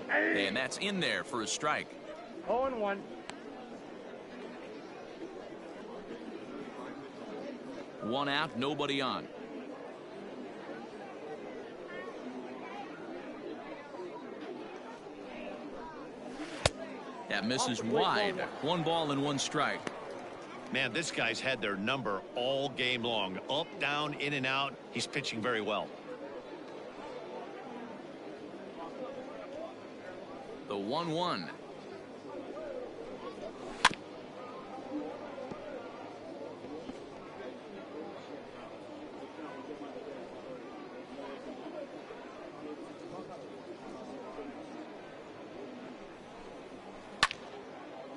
S1: And that's in there for a strike.
S5: 0-1.
S1: 1 out, nobody on. That misses wide. 1 ball and 1 strike.
S2: Man, this guy's had their number all game long. Up, down, in and out. He's pitching very well.
S1: The 1-1.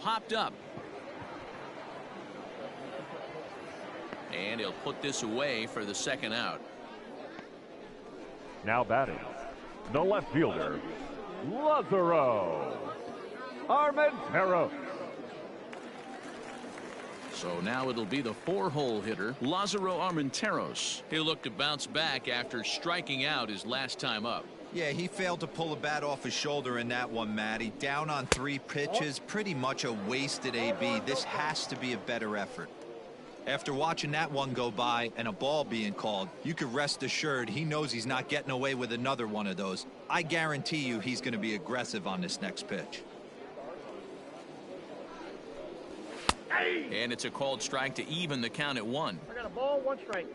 S1: Popped up. And he'll put this away for the 2nd out.
S3: Now batting, the left fielder, Lazaro Armenteros.
S1: So now it'll be the 4-hole hitter, Lazaro Armenteros. He'll look to bounce back after striking out his last time up.
S4: Yeah, he failed to pull a bat off his shoulder in that one, Matty. Down on 3 pitches, pretty much a wasted AB. This has to be a better effort. After watching that one go by and a ball being called, you could rest assured he knows he's not getting away with another one of those. I guarantee you he's going to be aggressive on this next pitch.
S1: And it's a called strike to even the count at 1.
S5: I got a ball, 1 strike.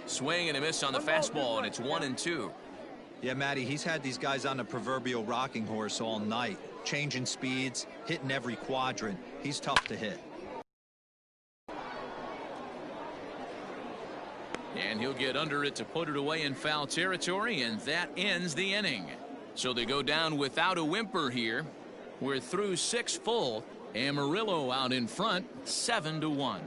S1: Swing and a miss on the fastball, and it's 1-2.
S4: Yeah, Matty, he's had these guys on the proverbial rocking horse all night, changing speeds, hitting every quadrant. He's tough to hit.
S1: And he'll get under it to put it away in foul territory, and that ends the inning. So they go down without a whimper here. We're through 6 full. Amarillo out in front, 7-1.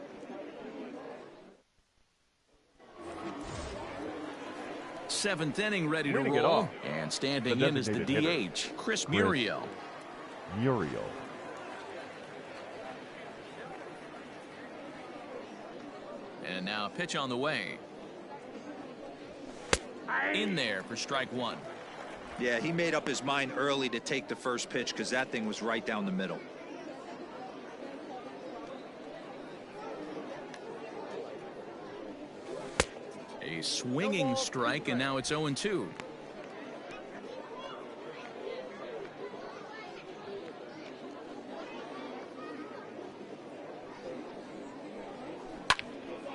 S1: Seventh inning ready to roll, and standing in is the DH, Chris Muriel. And now a pitch on the way. In there for strike 1.
S4: Yeah, he made up his mind early to take the first pitch because that thing was right down the middle. A swinging strike, and now it's 0-2.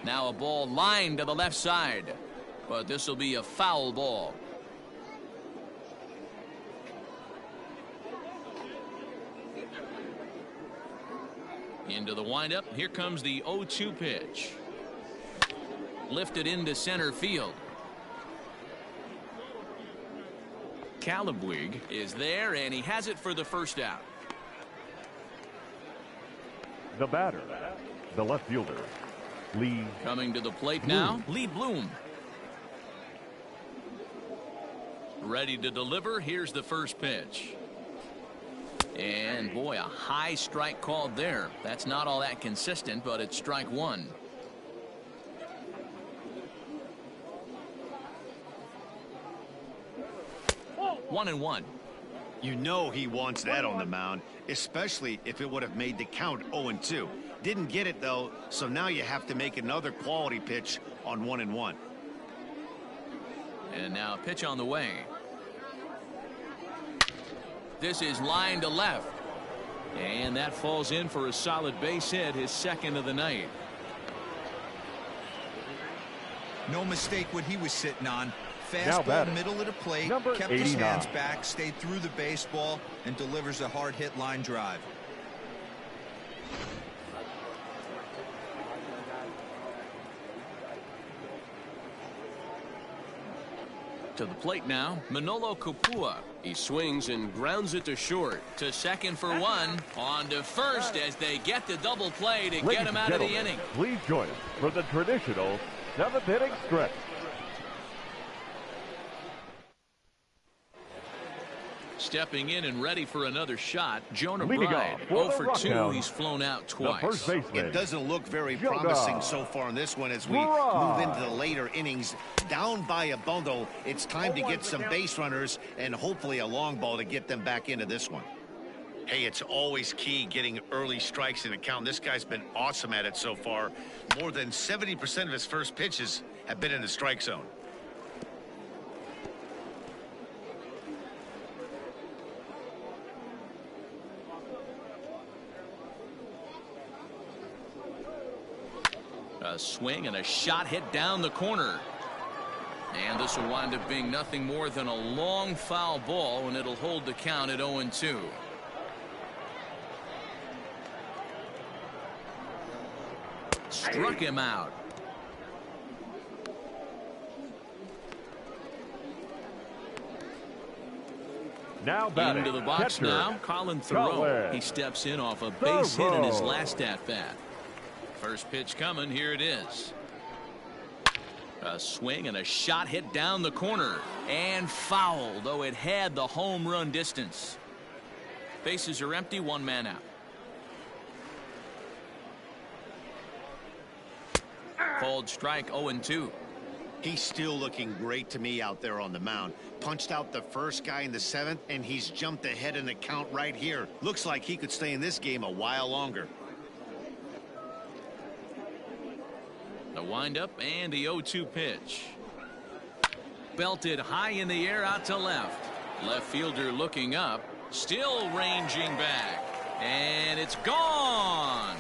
S1: Now a ball lined to the left side, but this will be a foul ball. Into the windup. Here comes the 0-2 pitch. Lifted into center field. Calabwig is there, and he has it for the first out.
S3: The batter, the left fielder, Lee.
S1: Coming to the plate now, Lee Bloom. Ready to deliver. Here's the first pitch. And boy, a high strike called there. That's not all that consistent, but it's strike one. One and one.
S2: You know he wants that on the mound, especially if it would have made the count 0-2. Didn't get it, though, so now you have to make another quality pitch on 1-1.
S1: And now a pitch on the way. This is line to left. And that falls in for a solid base hit, his second of the night.
S4: No mistake what he was sitting on. Fastball middle of the plate, kept his hands back, stayed through the baseball, and delivers a hard hit line drive.
S1: To the plate now, Manolo Kopua.
S6: He swings and grounds it to short.
S1: To second for one. On to first as they get the double play to
S3: Ladies
S1: get him out of the inning.
S3: Please join us for the traditional 7th inning stretch.
S1: Stepping in and ready for another shot, Jonah
S3: Leading
S1: Bride.
S3: off for
S1: 0 for
S3: the
S1: 2.
S3: Rockhounds,
S1: He's flown out
S3: the
S1: twice.
S3: first baseman.
S2: It doesn't look very promising so far in this one as we move into the later innings. Down by a bundle, it's time to get some base runners and hopefully a long ball to get them back into this one. Hey, it's always key getting early strikes in the count. This guy's been awesome at it so far. More than 70% of his first pitches have been in the strike zone.
S1: A swing and a shot hit down the corner. And this will wind up being nothing more than a long foul ball, and it'll hold the count at 0-2. Struck him out.
S3: Now batting,
S1: into the box
S3: catcher,
S1: now, Colin Thoreau. He steps in off a base hit in his last at-bat. First pitch coming. Here it is. A swing and a shot hit down the corner. And foul, though it had the home run distance. Bases are empty, one man out. Called strike 0-2.
S2: He's still looking great to me out there on the mound. Punched out the first guy in the 7th, and he's jumped ahead in the count right here. Looks like he could stay in this game a while longer.
S1: The windup and the 0-2 pitch. Belted high in the air out to left. Left fielder looking up. Still ranging back. And it's gone.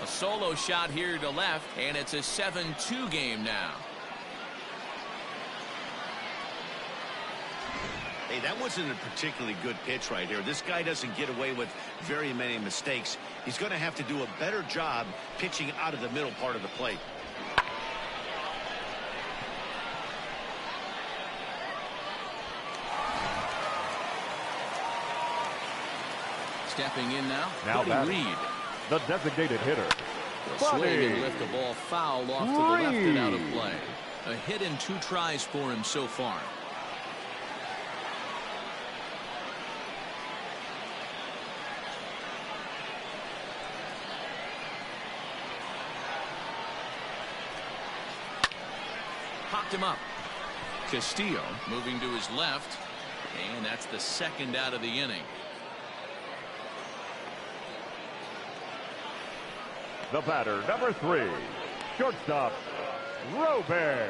S1: A solo shot here to left, and it's a 7-2 game now.
S2: Hey, that wasn't a particularly good pitch right here. This guy doesn't get away with very many mistakes. He's going to have to do a better job pitching out of the middle part of the plate.
S1: Stepping in now,
S3: Buddy
S1: Reed.
S3: The designated hitter.
S1: The swing and lift the ball foul off to the left and out of play. A hit in 2 tries for him so far. Popped him up. Castillo moving to his left, and that's the second out of the inning.
S3: The batter, number 3, shortstop, Robert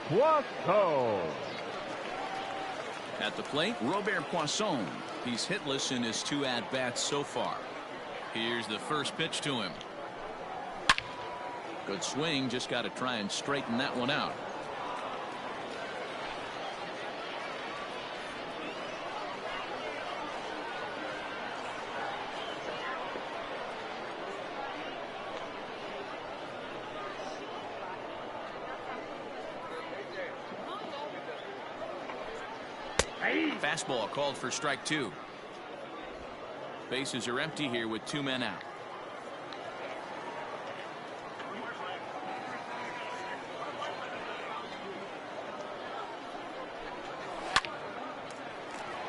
S3: Poisson.
S1: At the plate, Robert Poisson. He's hitless in his 2 at-bats so far. Here's the first pitch to him. Good swing, just got to try and straighten that one out. Fastball called for strike 2. Bases are empty here with 2 men out.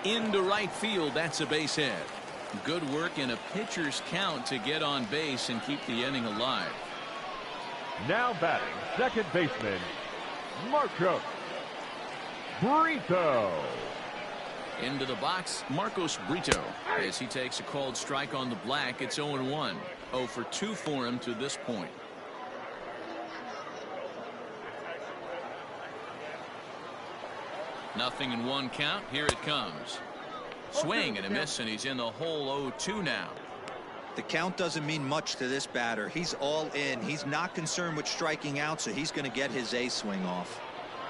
S1: Into right field, that's a base hit. Good work in a pitcher's count to get on base and keep the inning alive.
S3: Now batting, second baseman, Marcos Brito.
S1: Into the box, Marcos Brito, as he takes a called strike on the black. It's 0-1. 0 for 2 for him to this point. Nothing in 1 count. Here it comes. Swing and a miss, and he's in the hole. 0-2 now.
S4: The count doesn't mean much to this batter. He's all in. He's not concerned with striking out, so he's going to get his A swing off.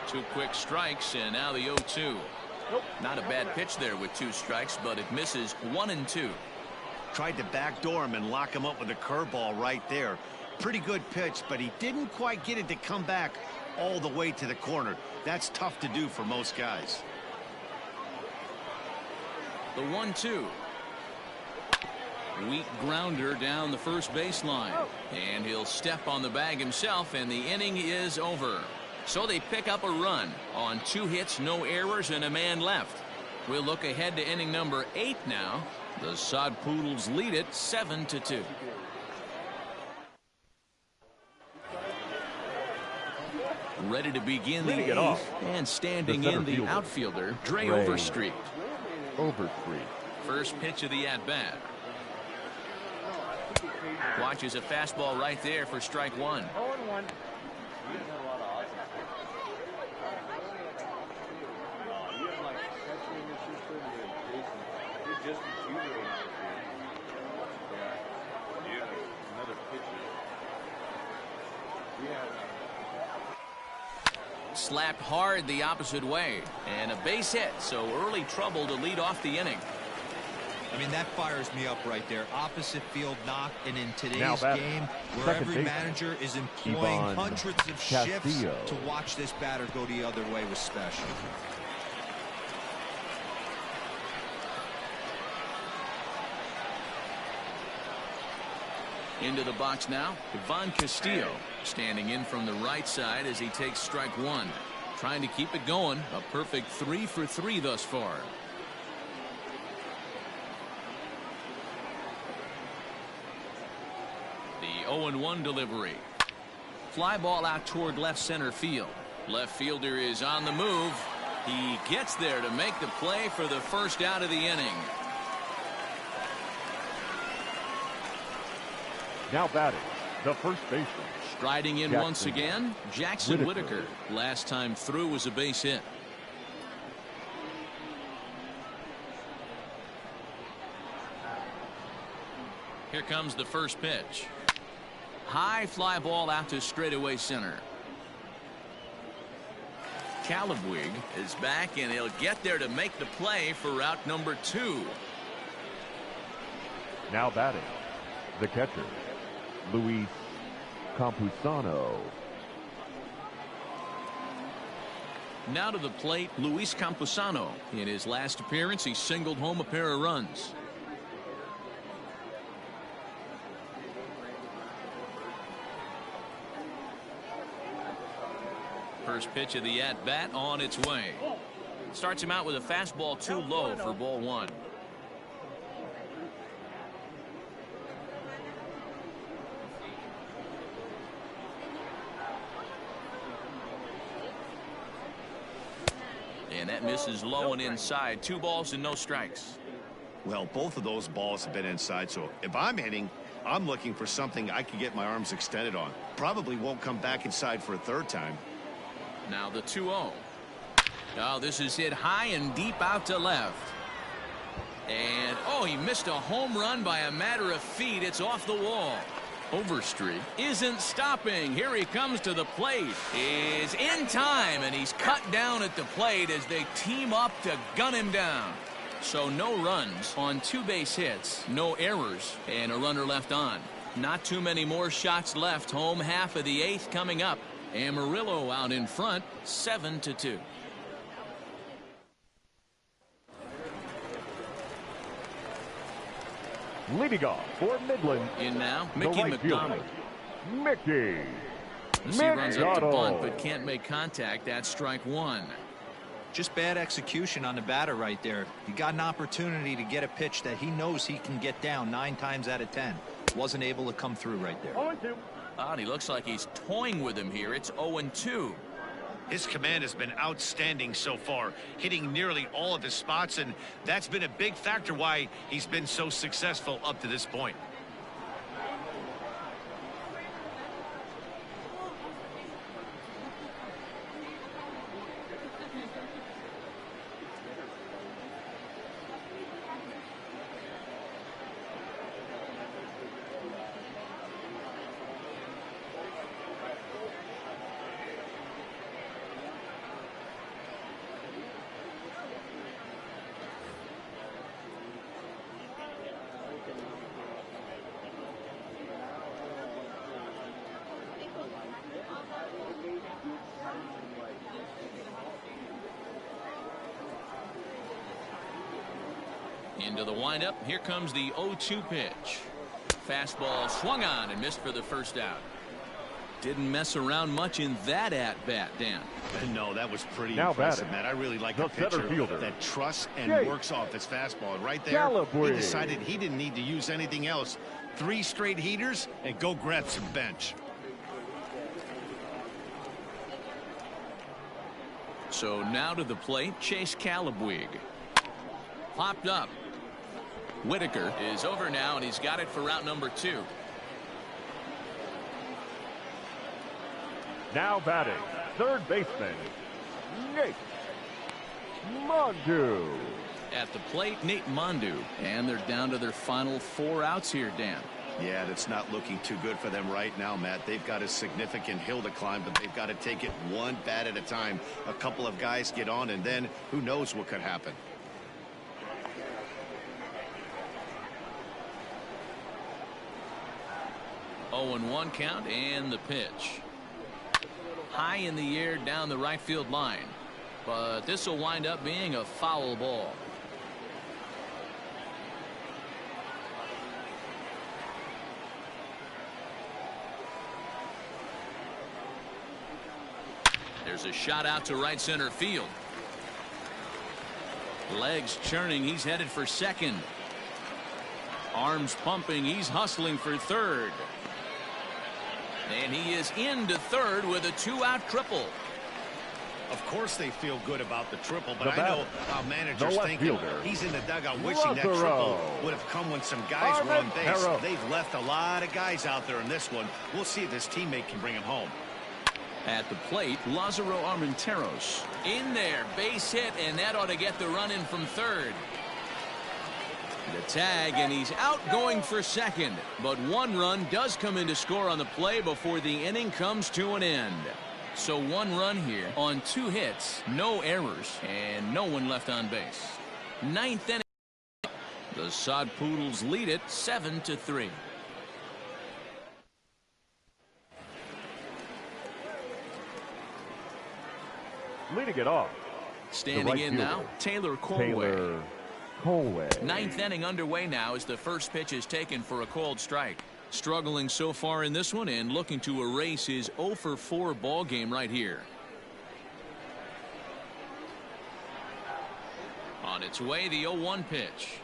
S1: 2 quick strikes, and now the 0-2. Not a bad pitch there with 2 strikes, but it misses. 1-2.
S2: Tried to backdoor him and lock him up with a curveball right there. Pretty good pitch, but he didn't quite get it to come back all the way to the corner. That's tough to do for most guys.
S1: The 1-2. Weak grounder down the first baseline, and he'll step on the bag himself, and the inning is over. So they pick up a run on 2 hits, no errors, and a man left. We'll look ahead to inning number 8 now. The Sod Poodles lead it 7-2. Ready to begin the 8th, and standing in the outfielder, Dre Overstreet. First pitch of the at-bat. Watches a fastball right there for strike 1.
S5: 0-1.
S1: Slapped hard the opposite way, and a base hit, so early trouble to lead off the inning.
S4: I mean, that fires me up right there. Opposite field knock, and in today's game, where every manager is employing hundreds of shifts, to watch this batter go the other way was special.
S1: Into the box now, Ivan Castillo, standing in from the right side as he takes strike 1. Trying to keep it going. A perfect 3 for 3 thus far. The 0-1 delivery. Fly ball out toward left center field. Left fielder is on the move. He gets there to make the play for the first out of the inning.
S3: Now batting, the first baseman.
S1: Striding in once again, Jackson Whitaker. Last time through was a base hit. Here comes the first pitch. High fly ball out to straightaway center. Calabwig is back, and he'll get there to make the play for route number 2.
S3: Now batting, the catcher, Luis Campusano.
S1: Now to the plate, Luis Campusano. In his last appearance, he singled home a pair of runs. First pitch of the at-bat on its way. Starts him out with a fastball too low for ball 1. And that misses low and inside. 2 balls and no strikes.
S2: Well, both of those balls have been inside, so if I'm hitting, I'm looking for something I can get my arms extended on. Probably won't come back inside for a 3rd time.
S1: Now the 2-0. Oh, this is hit high and deep out to left. And, oh, he missed a home run by a matter of feet. It's off the wall. Overstreet isn't stopping. Here he comes to the plate. Is in time, and he's cut down at the plate as they team up to gun him down. So no runs on 2 base hits, no errors, and a runner left on. Not too many more shots left. Home half of the 8th coming up. Amarillo out in front, 7-2.
S3: Leading off for Midland.
S1: In now, Mickey McDonald.
S3: Mickey.
S1: He runs up to bunt but can't make contact. That's strike 1.
S4: Just bad execution on the batter right there. He got an opportunity to get a pitch that he knows he can get down 9 times out of 10. Wasn't able to come through right there.
S5: 0-2.
S1: And he looks like he's toying with him here. It's 0-2.
S2: His command has been outstanding so far, hitting nearly all of his spots, and that's been a big factor why he's been so successful up to this point.
S1: Into the windup. Here comes the 0-2 pitch. Fastball swung on and missed for the first out. Didn't mess around much in that at-bat, Dan.
S2: No, that was pretty
S3: Now
S2: impressive,
S3: batting,
S2: Matt. I really like
S3: the
S2: a pitcher
S3: center fielder,
S2: that trusts and works off his fastball. And right there, he decided he didn't need to use anything else. 3 straight heaters and go grab some bench.
S1: So now to the plate, Chase Calabwig. Popped up. Whitaker is over now, and he's got it for route number 2.
S3: Now batting, third baseman, Nate Mondu.
S1: At the plate, Nate Mondu. And they're down to their final 4 outs here, Dan.
S2: Yeah, that's not looking too good for them right now, Matt. They've got a significant hill to climb, but they've got to take it one bat at a time. A couple of guys get on, and then who knows what could happen.
S1: Oh, 0-1 count, and the pitch. High in the air down the right field line. But this will wind up being a foul ball. There's a shot out to right center field. Legs churning. He's headed for second. Arms pumping. He's hustling for third. And he is into third with a 2-out triple.
S2: Of course they feel good about the triple, but I know how managers think. He's in the dugout wishing that triple would have come when some guys were on base. They've left a lot of guys out there in this one. We'll see if this teammate can bring him home.
S1: At the plate, Lázaro Armenteros. In there, base hit, and that ought to get the run in from third. The tag, and he's out going for second. But 1 run does come in to score on the play before the inning comes to an end. So 1 run here on 2 hits, no errors, and no one left on base. 9th inning. The Sod Poodles lead it 7-3.
S3: Leading it off.
S1: Standing in now, Taylor Colway. 9th inning underway now as the first pitch is taken for a called strike. Struggling so far in this one and looking to erase his 0-for-4 ball game right here. On its way, the 0-1 pitch.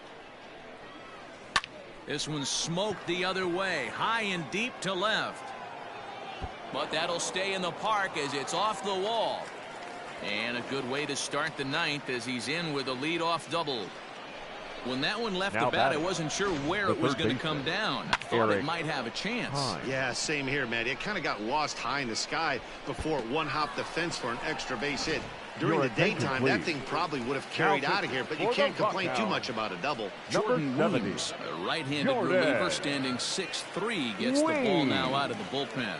S1: This one's smoked the other way, high and deep to left. But that'll stay in the park as it's off the wall. And a good way to start the 9th as he's in with a leadoff double. When that one left the bat, I wasn't sure where it was going to come down. I thought it might have a chance.
S2: Yeah, same here, man. It kind of got lost high in the sky before it one-hopped the fence for an extra base hit. During
S3: Your
S2: the
S3: attention,
S2: daytime,
S3: please.
S2: that thing probably would have carried
S3: Now
S2: out of here, but you
S3: for the
S2: can't complain too
S3: Rockhounds.
S2: much about a double.
S1: Jordan
S3: Number 70,
S1: Williams, a right-handed
S3: Jordan
S1: reliever standing 6'3", gets the ball now out of the bullpen.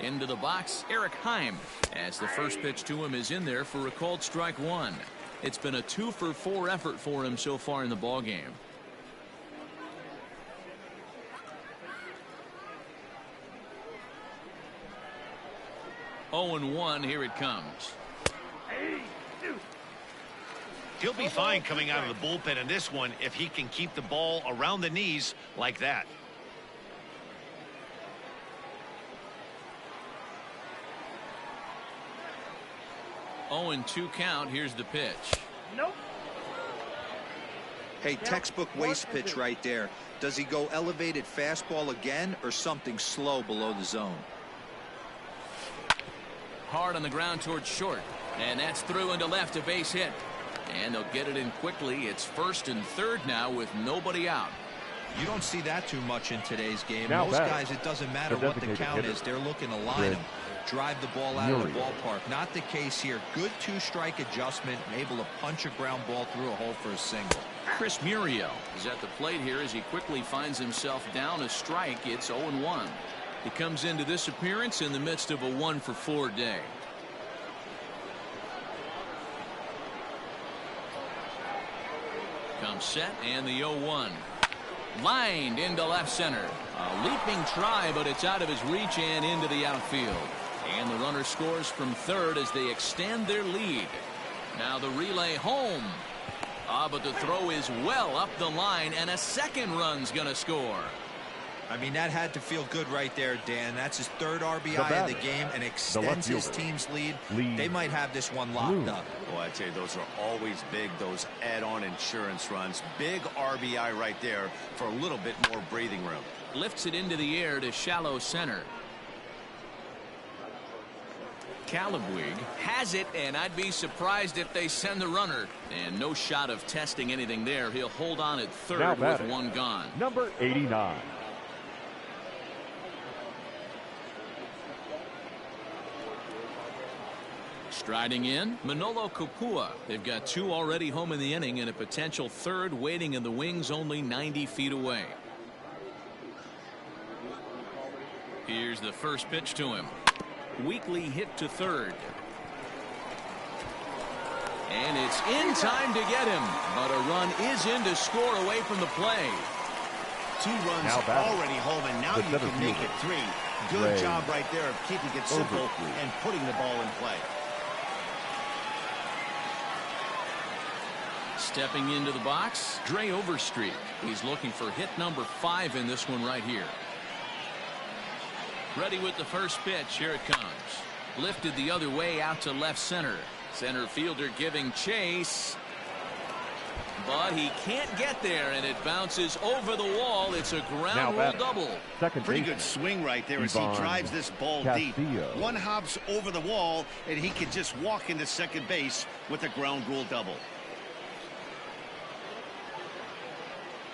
S1: Into the box, Eric Heim, as the first pitch to him is in there for a called strike one. It's been a 2-for-4 effort for him so far in the ballgame. Oh and 1, here it comes.
S2: He'll be fine coming out of the bullpen in this one if he can keep the ball around the knees like that.
S1: Oh and 2 count. Here's the pitch.
S5: Nope.
S4: Hey, textbook waste pitch right there. Does he go elevated fastball again or something slow below the zone?
S1: Hard on the ground towards short, and that's through into left, a base hit, and they'll get it in quickly. It's first and third now with nobody out.
S4: You don't see that too much in today's game.
S3: Now
S4: Most
S3: back.
S4: guys, it doesn't matter
S3: The
S4: what the
S3: designated
S4: count
S3: hitter.
S4: is. They're looking to line
S3: Red.
S4: him, drive the ball out of the
S3: Muriel.
S4: ballpark. Not the case here. Good two-strike adjustment, and able to punch a ground ball through a hole for a single.
S1: Chris Muriel is at the plate here as he quickly finds himself down a strike. It's 0-1. He comes into this appearance in the midst of a 1-for-4 day. Comes set and the 0-1. Lined into left center. A leaping try, but it's out of his reach and into the outfield. And the runner scores from third as they extend their lead. Now the relay home. But the throw is well up the line, and a second run's going to score.
S4: I mean, that had to feel good right there, Dan. That's his third RBI of the game and extends his team's lead. They might have this one locked up.
S2: Well, I'd say those are always big, those add-on insurance runs. Big RBI right there for a little bit more breathing room.
S1: Lifts it into the air to shallow center. Calabwig has it, and I'd be surprised if they send the runner. And no shot of testing anything there. He'll hold on at third with one gone.
S3: Number 89.
S1: Striding in, Manolo Kopua. They've got two already home in the inning and a potential third waiting in the wings only 90 feet away. Here's the first pitch to him. Weakly hit to third. And it's in time to get him, but a run is in to score away from the play.
S2: 2 runs already home, and now you can make it 3. Good job right there of keeping it simple and putting the ball in play.
S1: Stepping into the box, Dre Overstreet. He's looking for hit number 5 in this one right here. Ready with the first pitch. Here it comes. Lifted the other way out to left center. Center fielder giving chase. But he can't get there, and it bounces over the wall. It's a ground rule double.
S2: Pretty good swing right there as he drives this ball deep. One hops over the wall, and he can just walk into second base with a ground rule double.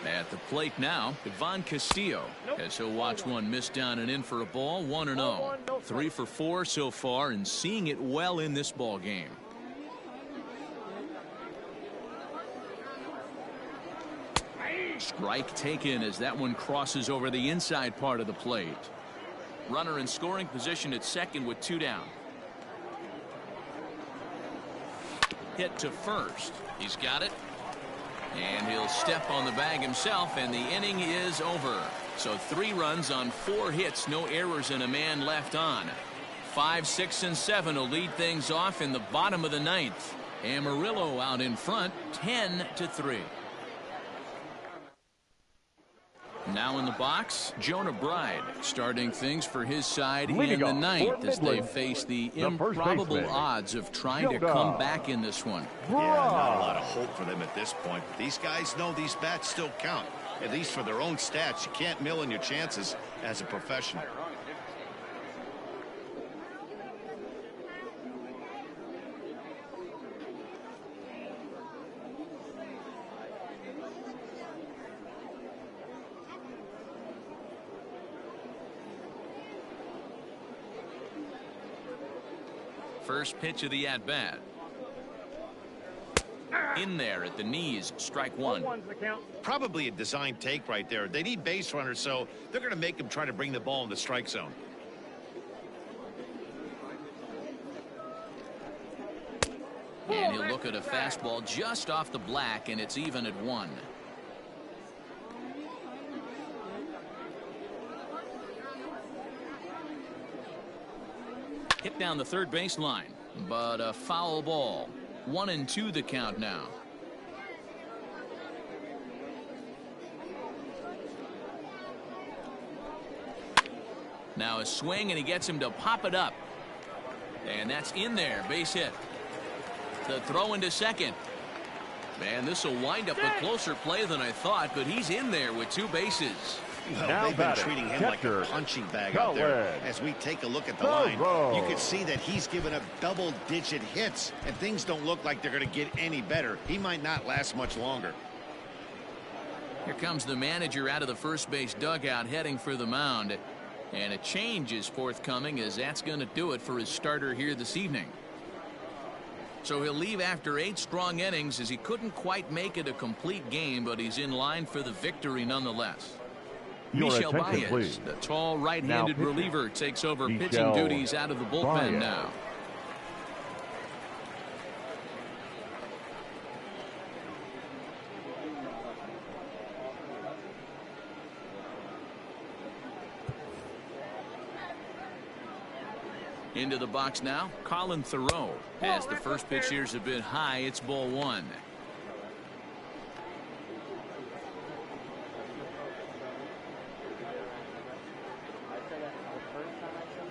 S1: At the plate now, Ivan Castillo, as he'll watch one miss down and in for a ball. 1-0. 3 for 4 so far, and seeing it well in this ball game. Strike taken as that one crosses over the inside part of the plate. Runner in scoring position at second with 2 down. Hit to first. He's got it. And he'll step on the bag himself, and the inning is over. So 3 runs on 4 hits, no errors, and a man left on. 5, 6, and 7 will lead things off in the bottom of the 9th. Amarillo out in front, 10-3. Now in the box, Jonah Bride starting things for his side in the 9th as they face the improbable odds of trying to come back in this one.
S2: Yeah, not a lot of hope for them at this point. But these guys know these bats still count, at least for their own stats. You can't mill in your chances as a professional.
S1: first pitch of the at-bat. In there at the knees, strike one.
S2: Probably a design take right there. They need base runners, so they're going to make him try to bring the ball in the strike zone.
S1: And he'll look at a fastball just off the black, and it's even at 1. Hit down the third baseline, but a foul ball. 1-2 the count now. Now a swing, and he gets him to pop it up. And that's in there, base hit. The throw into second. Man, this will wind up a closer play than I thought, but he's in there with 2 bases.
S2: Well,
S3: now
S2: they've been treating him like a punching bag out there. As we take a look at the line, you can see that he's given up double-digit hits, and things don't look like they're going to get any better. He might not last much longer.
S1: Here comes the manager out of the first base dugout heading for the mound. And a change is forthcoming, as that's going to do it for his starter here this evening. So he'll leave after 8 strong innings, as he couldn't quite make it a complete game, but he's in line for the victory nonetheless. Michel Baez, the tall right-handed reliever, takes over pitching duties out of the bullpen now. Into the box now, Colin Thoreau. As the first pitch here's a bit high, it's ball 1.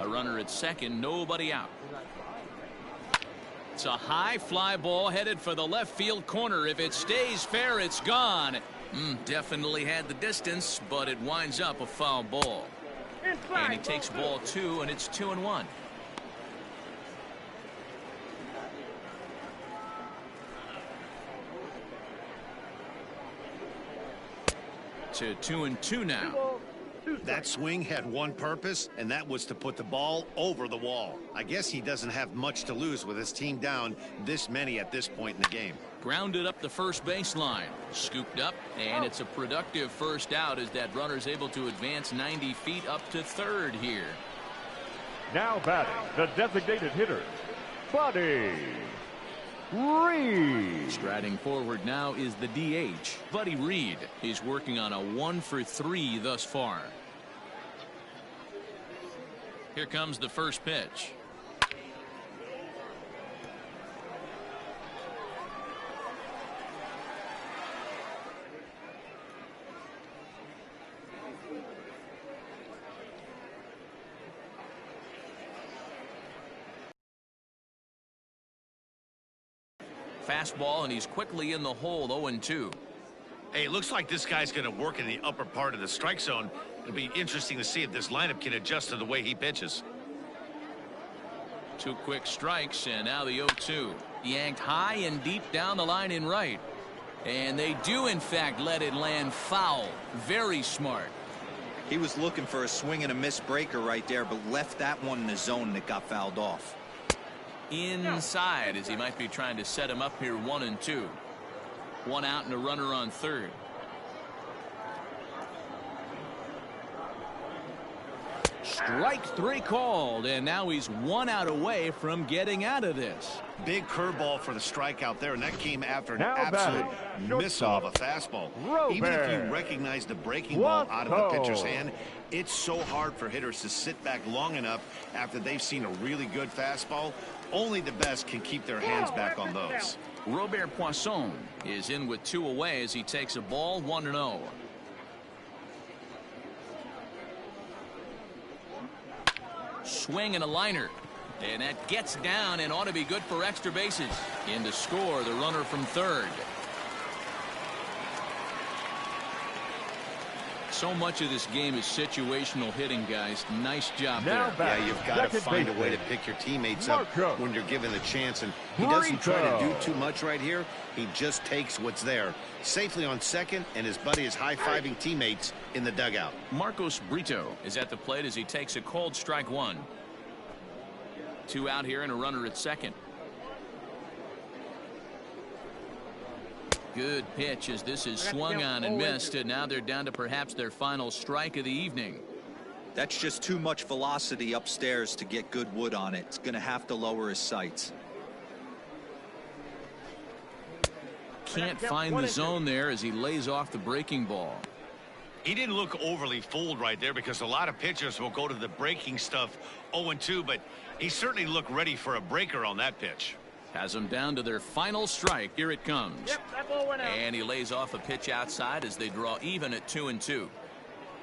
S1: A runner at second, nobody out. It's a high fly ball headed for the left field corner. If it stays fair, it's gone. Definitely had the distance, but it winds up a foul ball. And he takes ball 2, and it's 2-1. To 2-2 now.
S2: That swing had one purpose, and that was to put the ball over the wall. I guess he doesn't have much to lose with his team down this many at this point in the game.
S1: Grounded up the first baseline, scooped up, and it's a productive first out, as that runner's able to advance 90 feet up to third here.
S3: Now batting, the designated hitter, Buddy Reed.
S1: Striding forward now is the DH, Buddy Reed. He's working on a 1-for-3 thus far. Here comes the first pitch. Fastball, and he's quickly in the hole. 0-2.
S2: Hey, it looks like this guy's going to work in the upper part of the strike zone. It'll be interesting to see if this lineup can adjust to the way he pitches.
S1: 2 quick strikes, and now the 0-2. Yanked high and deep down the line in right. And they do, in fact, let it land foul. Very smart.
S4: He was looking for a swing and a miss breaker right there, but left that one in the zone that got fouled off.
S1: Inside, as he might be trying to set him up here. 1-2. 1 out and a runner on third. Strike 3 called, and now he's 1 out away from getting out of this.
S2: Big curveball for the strikeout there, and that came after an absolute missile of a fastball. Even if you recognize the breaking ball out of the pitcher's hand, it's so hard for hitters to sit back long enough after they've seen a really good fastball. Only the best can keep their hands back on those.
S1: Robert Poisson is in with 2 away as he takes a ball. 1-0. Swing and a liner, and that gets down and ought to be good for extra bases. In to score, the runner from third. So much of this game is situational hitting, guys. Nice job there.
S2: Yeah, you've got to find a way to pick your teammates up when you're given the chance, and he doesn't try to do too much right here. He just takes what's there safely on second, and his buddy is high-fiving teammates in the dugout.
S1: Marcos Brito is at the plate as he takes a cold strike 1. 2 out here and a runner at second. Good pitch as this is swung on and missed, and now they're down to perhaps their final strike of the evening.
S4: That's just too much velocity upstairs to get good wood on it. It's going to have to lower his sights.
S1: Can't find the zone there as he lays off the breaking ball.
S2: He didn't look overly fooled right there because a lot of pitchers will go to the breaking stuff 0-2, but he certainly looked ready for a breaker on that pitch.
S1: Has them down to their final strike. Here it comes.
S5: Yep, that ball went out.
S1: And he lays off a pitch outside as they draw even at 2-2.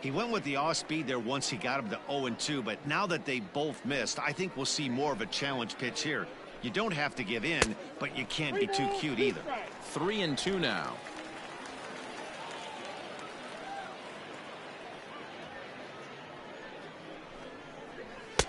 S2: He went with the off speed there once he got him to 0-2, but now that they both missed, I think we'll see more of a challenge pitch here. You don't have to give in, but you can't be too cute either.
S1: 3-2 now.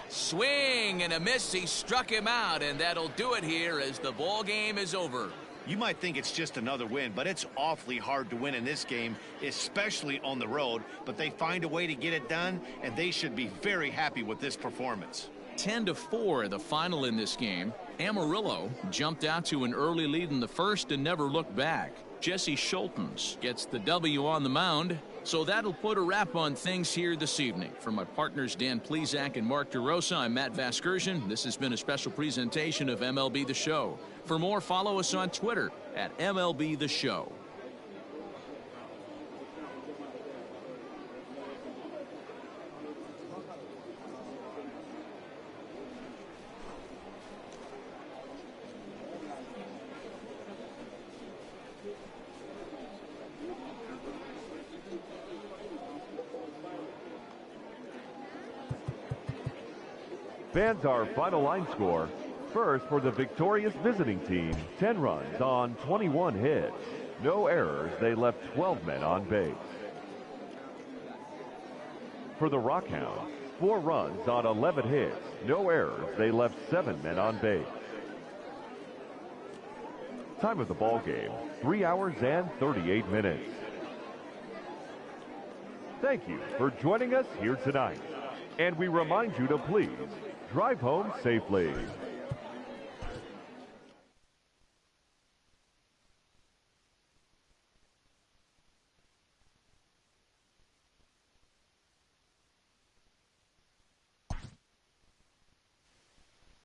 S1: Swing and a miss. He struck him out, and that'll do it here as the ball game is over.
S2: You might think it's just another win, but it's awfully hard to win in this game, especially on the road. But they find a way to get it done, and they should be very happy with this performance.
S1: 10-4 the final in this game. Amarillo jumped out to an early lead in the first and never looked back. Jesse Schultens gets the W on the mound. So that'll put a wrap on things here this evening. For my partners Dan Plesac and Mark DeRosa, I'm Matt Vasgersian. This has been a special presentation of MLB The Show. For more, follow us on Twitter at MLB The Show.
S3: Fans, our final line score. First, for the victorious visiting team, 10 runs on 21 hits. No errors, they left 12 men on base. For the Rockhounds, 4 runs on 11 hits. No errors, they left 7 men on base. Time of the ball game, 3 hours and 38 minutes. Thank you for joining us here tonight. And we remind you to please drive home safely.